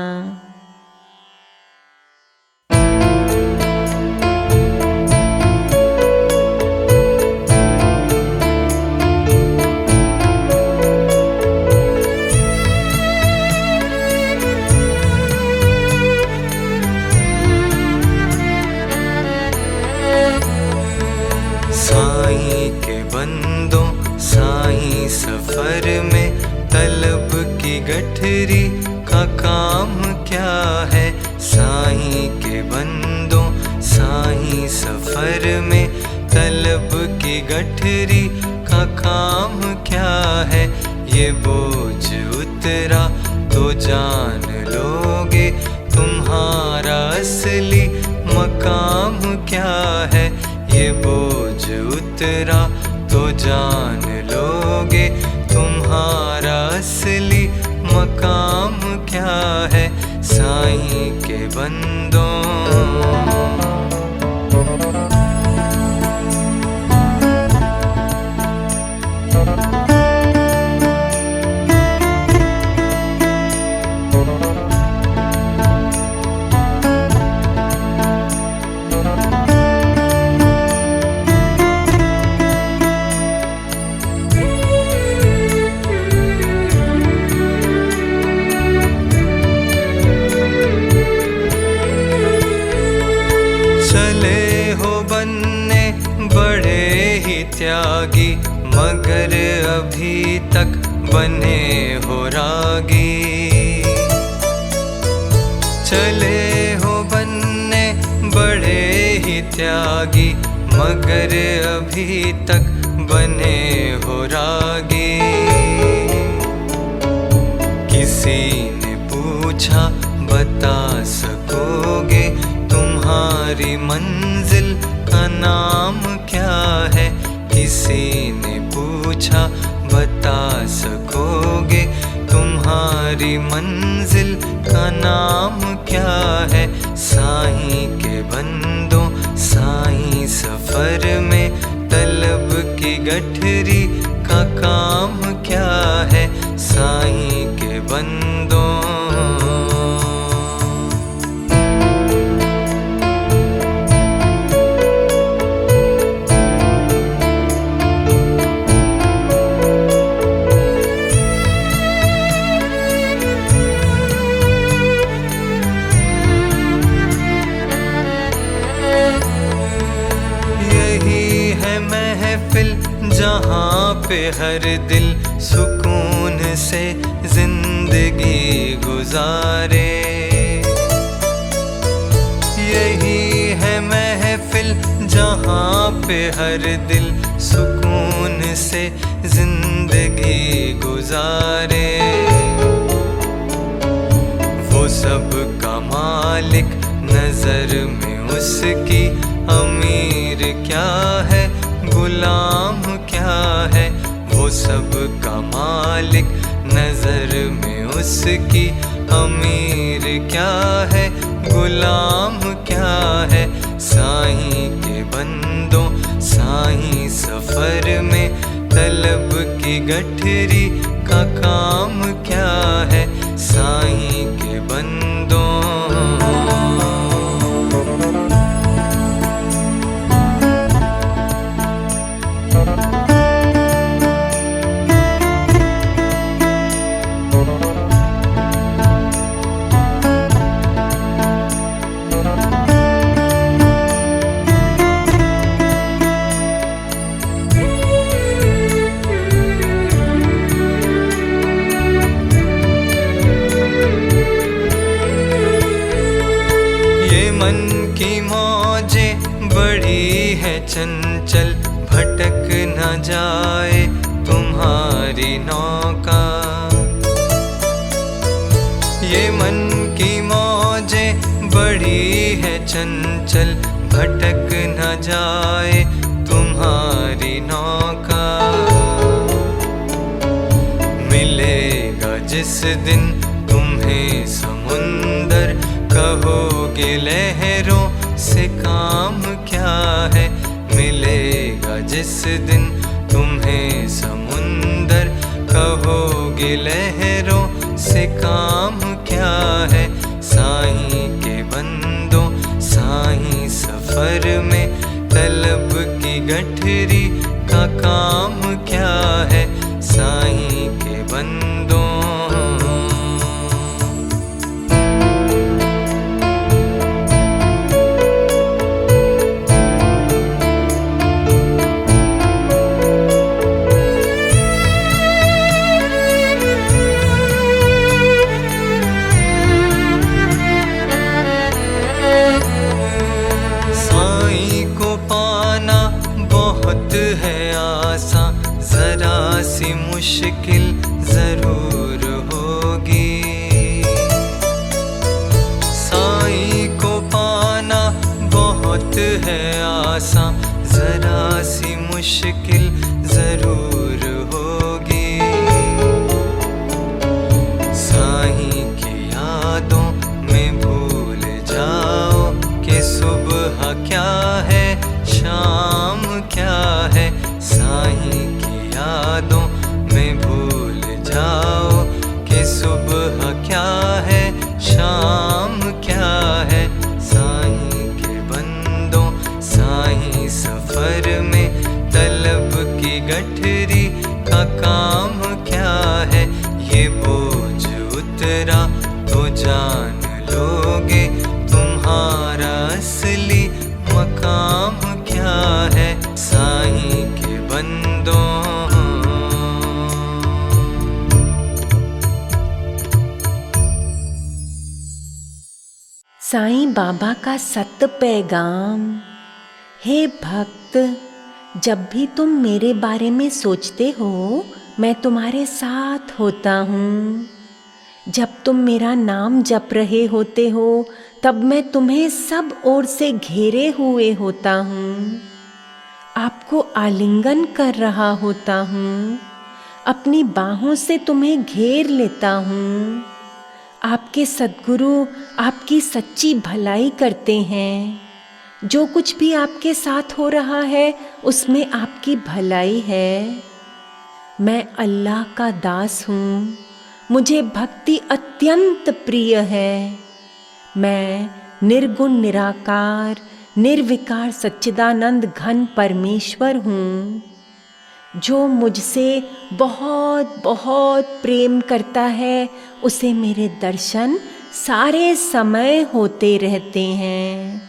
साईं के बंदों, साईं सफर में तलब की गठरी का काम क्या है। साईं के बंदों, साईं सफर में तलब की गठरी का काम क्या है। ये बोझ उतरा तो जान लोगे तुम्हारा असली मकाम क्या है। ये बोझ उतरा तो जान लोगे तुम्हारा असली मकाम क्या है। साईं के बंदों, चले हो बनने बड़े ही त्यागी, मगर अभी तक बने हो रागी। चले हो बनने बड़े ही त्यागी, मगर अभी तक बने हो रागी। किसी ने पूछा बता सकोगे तुम्हारी मंजिल का नाम क्या है। किसी ने पूछा बता सकोगे तुम्हारी मंजिल का नाम क्या है। साईं के बंदों, साईं सफर में तलब की गठरी का काम क्या है। साईं के बंदों, जहाँ पे हर दिल सुकून से जिंदगी गुजारे। यही है महफिल जहाँ पे हर दिल सुकून से जिंदगी गुजारे। वो सब का मालिक नजर में उसकी अमीर क्या है गुलाम क्या है। वो सब का मालिक नजर में उसकी अमीर क्या है गुलाम क्या है। साईं के बंदों साईं सफर में तलब की गठरी का काम क्या है। साईं के बंदों मन की मौजें बड़ी है चंचल भटक न जाए तुम्हारी नौका। ये मन की मौजें बड़ी है चंचल भटक न जाए तुम्हारी नौका। मिलेगा जिस दिन तुम्हें समुंदर कहोगे लहरों से काम क्या है। मिलेगा जिस दिन तुम्हें समुंदर कहोगे लहरों से काम क्या है। साईं के बंदों साईं सफर में तलब की गठरी का काम क्या है। साईं के बंदों है आसा जरा सी मुश्किल जरूर होगी। साईं को पाना बहुत है आसा जरा सी मुश्किल जरूर होगी। साईं की यादों में भूल जाओ कि सुबह क्या है शाम क्या है। साईं की यादों में भूल जाओ कि सुबह क्या है शाम क्या है। साईं के बंदों साईं सफर में तलब की गठरी का काम क्या है। ये बोझ उतरा तो जान लोगे तुम्हारा असली मकाम क्या है। साईं के बंदों साईं बाबा का सत्य पैगाम। हे भक्त, जब भी तुम मेरे बारे में सोचते हो मैं तुम्हारे साथ होता हूँ। जब तुम मेरा नाम जप रहे होते हो तब मैं तुम्हें सब ओर से घेरे हुए होता हूँ। आपको आलिंगन कर रहा होता हूँ, अपनी बाहों से तुम्हें घेर लेता हूँ। आपके सद्गुरु आपकी सच्ची भलाई करते हैं। जो कुछ भी आपके साथ हो रहा है उसमें आपकी भलाई है। मैं अल्लाह का दास हूँ, मुझे भक्ति अत्यंत प्रिय है। मैं निर्गुण निराकार निर्विकार सच्चिदानंद घन परमेश्वर हूँ। जो मुझसे बहुत बहुत प्रेम करता है उसे मेरे दर्शन सारे समय होते रहते हैं।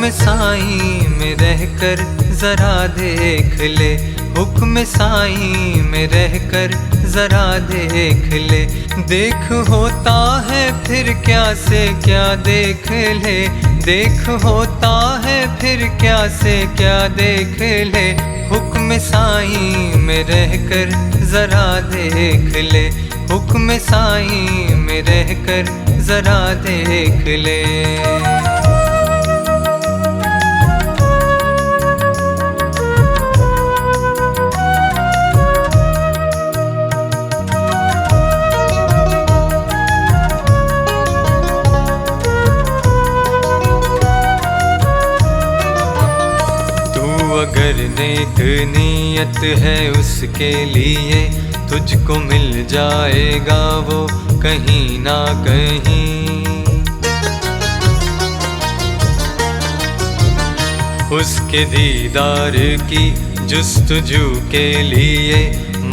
हुक्म साईं में रहकर जरा देख ले, हुक्म साईं में रहकर जरा देख ले। देख होता है फिर क्या से क्या देख ले, देख होता है फिर क्या से क्या देख ले। हुक्म साईं में रहकर जरा देख ले, हुक्म साईं में रहकर जरा देख ले। अगर नेक नीयत है उसके लिए तुझको मिल जाएगा वो कहीं ना कहीं। उसके दीदार की जुस्तजू के लिए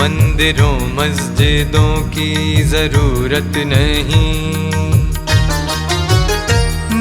मंदिरों मस्जिदों की जरूरत नहीं।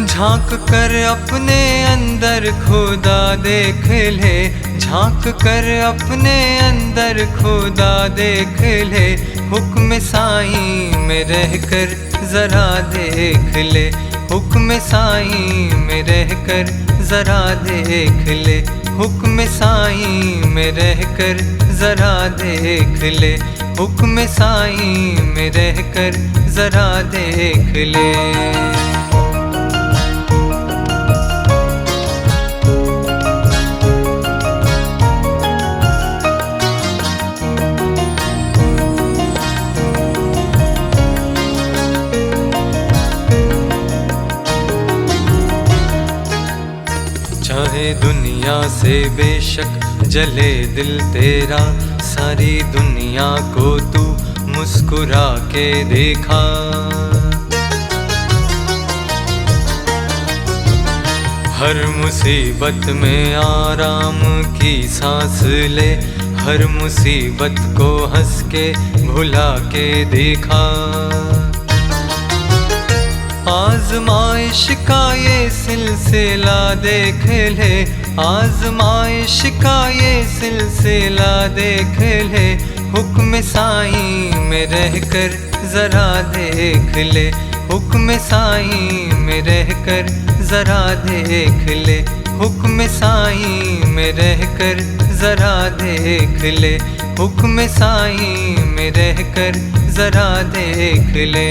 झांक कर अपने अंदर खुदा देख ले, झांक कर अपने अंदर खुदा देख ले। हुक्म साईं में रहकर जरा देख ले, हुक्म साईं में रहकर जरा देख ले। हुक्म साईं में रहकर जरा देख ले, हुक्म साईं में रहकर जरा देख ले। चाहे दुनिया से बेशक जले दिल तेरा, सारी दुनिया को तू मुस्कुरा के देखा। हर मुसीबत में आराम की सांस ले, हर मुसीबत को हंस के भुला के देखा। आज़माइश का ये सिलसिला देख ले, आज़माइश का ये सिलसिला देख ले। हुक्म साईं में रहकर जरा देख ले, हुक्म साईं में रहकर जरा देख ले। हुक्म साईं में रहकर जरा देख ले, हुक्म साईं में रहकर जरा देख ले।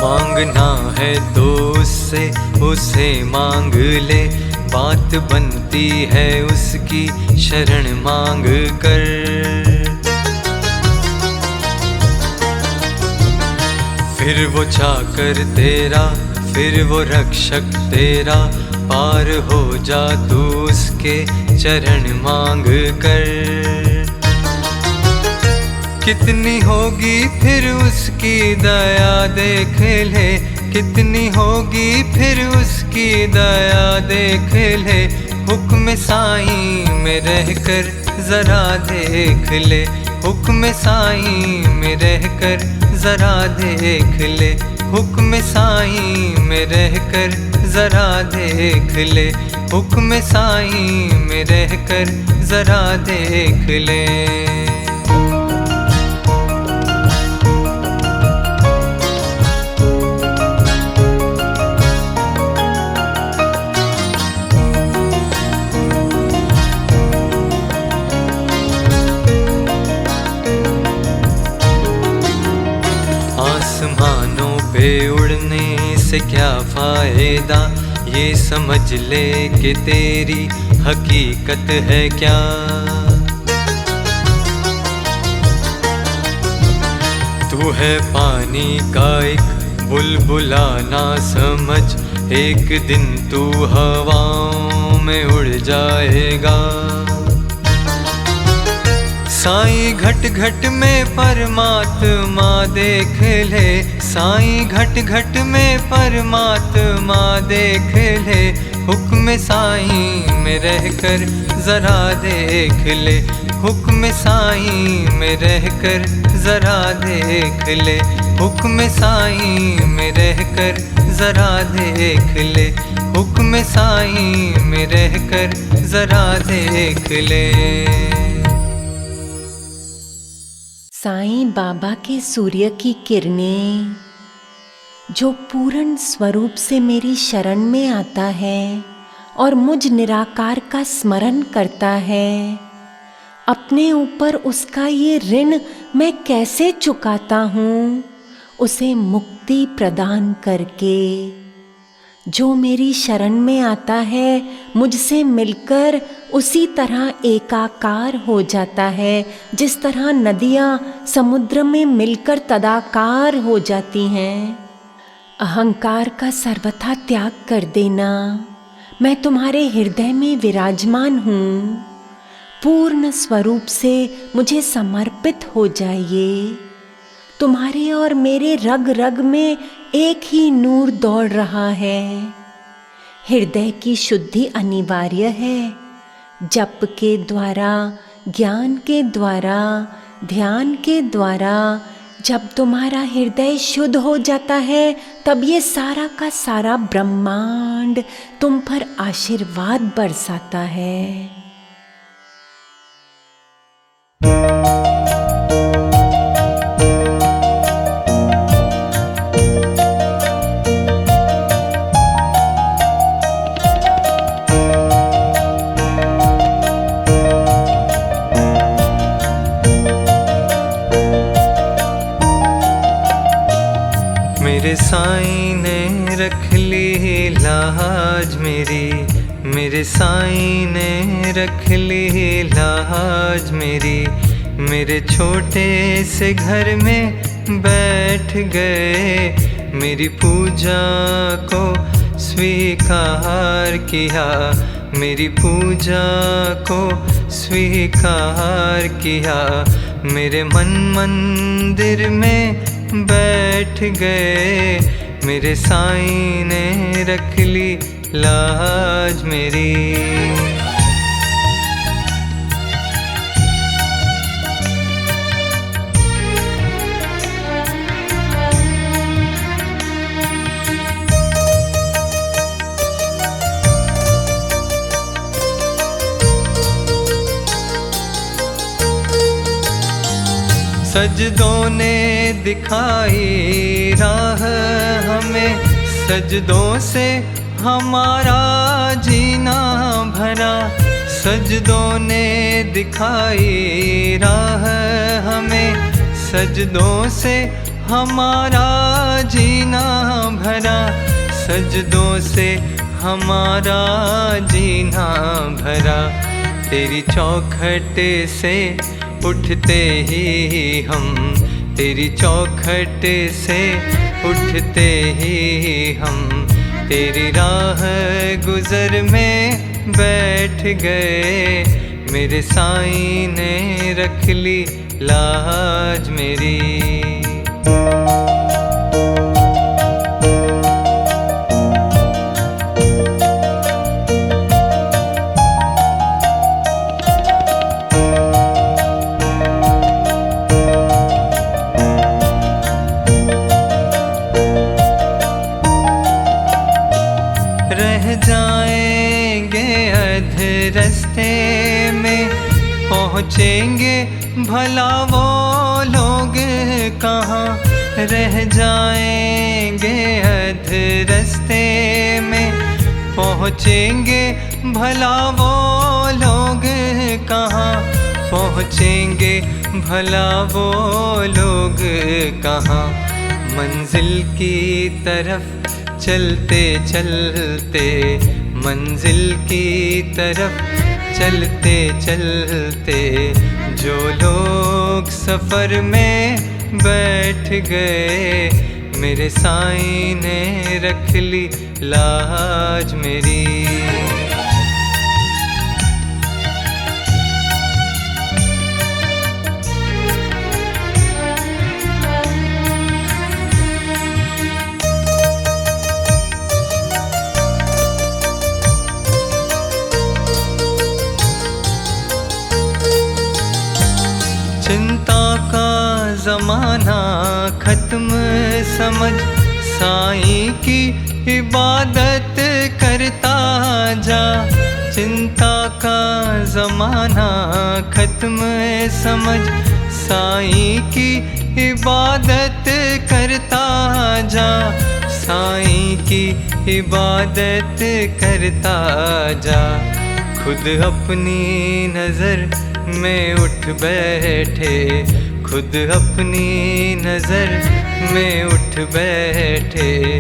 मांगना है तो उससे उसे मांग ले, बात बनती है उसकी शरण मांग कर। फिर वो चाकर तेरा, फिर वो रक्षक तेरा, पार हो जा तू उसके चरण मांग कर। कितनी होगी फिर उसकी दया देख ले, कितनी होगी फिर उसकी दया देख ले। हुक्म साईं में रहकर जरा देख ले, हुक्म साईं में रहकर जरा देख ले। हुक्म साईं में रहकर जरा देख ले, हुक्म साईं में रहकर जरा देख ले। आसमानों पे उड़ने से क्या फायदा, ये समझ ले कि तेरी हकीकत है क्या। तू है पानी का एक बुलबुला ना समझ, एक दिन तू हवाओं में उड़ जाएगा। साईं घट घट में परमात्मा देख ले, साईं घट घट में परमात्मा देख ले, हुक्म साईं में रहकर जरा देख ले, हुक्म साईं में रहकर जरा देख ले, हुक्म साईं में रहकर जरा देख ले, हुक्म साईं में रहकर जरा देख ले। साईं बाबा के सूर्य की किरणें जो पूर्ण स्वरूप से मेरी शरण में आता है और मुझ निराकार का स्मरण करता है, अपने ऊपर उसका ये ऋण मैं कैसे चुकाता हूँ, उसे मुक्ति प्रदान करके। जो मेरी शरण में आता है मुझसे मिलकर उसी तरह एकाकार हो जाता है, जिस तरह नदियाँ समुद्र में मिलकर तदाकार हो जाती हैं। अहंकार का सर्वथा त्याग कर देना, मैं तुम्हारे हृदय में विराजमान हूँ, पूर्ण स्वरूप से मुझे समर्पित हो जाइए। तुम्हारे और मेरे रग रग में एक ही नूर दौड़ रहा है। हृदय की शुद्धि अनिवार्य है। जप के द्वारा, ज्ञान के द्वारा, ध्यान के द्वारा जब तुम्हारा हृदय शुद्ध हो जाता है, तब ये सारा का सारा ब्रह्मांड तुम पर आशीर्वाद बरसाता है। मेरे साईं ने रख ली लाज मेरी, मेरे साईं ने रख ली लाज मेरी, मेरे छोटे से घर में बैठ गए, मेरी पूजा को स्वीकार किया, मेरी पूजा को स्वीकार किया, मेरे मन मंदिर में बैठ गए, मेरे साईं ने रख ली लाज मेरी। सजदों ने दिखाई राह हमें, सजदों से हमारा जीना भरा, सजदों ने दिखाई राह हमें, सजदों से हमारा जीना भरा, सजदों से हमारा जीना भरा, तेरी चौखट से उठते ही हम, तेरी चौखट से उठते ही हम, तेरी राह गुजर में बैठ गए, मेरे साईं ने रख ली लाज मेरी। रास्ते में पहुँचेंगे भला वो लोग कहाँ, रह जाएंगे अध रास्ते में पहुँचेंगे भला वो लोग कहाँ, पहुँचेंगे भला वो लोग कहाँ। मंजिल की तरफ चलते चलते, मंजिल की तरफ चलते चलते, जो लोग सफ़र में बैठ गए, मेरे साईं ने रख ली लाज मेरी। समझ, साईं की इबादत करता जा। चिंता का ज़माना ख़त्म है समझ, साईं की इबादत करता जा। साईं की इबादत करता जा। खुद अपनी नज़र में उठ बैठे, खुद अपनी नज़र में उठ बैठे।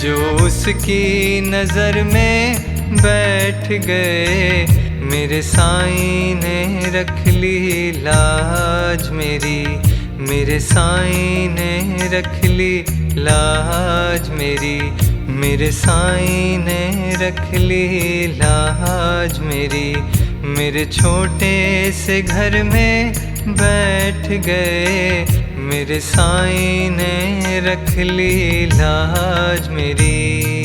जो उसकी नज़र में बैठ गए, मेरे साईं ने रख ली लाज मेरी, मेरे साईं ने रख ली लाज मेरी, मेरे साईं ने रख ली लाज मेरी। मेरे छोटे से घर में बैठ गए, मेरे साईं ने रख ली लाज मेरी।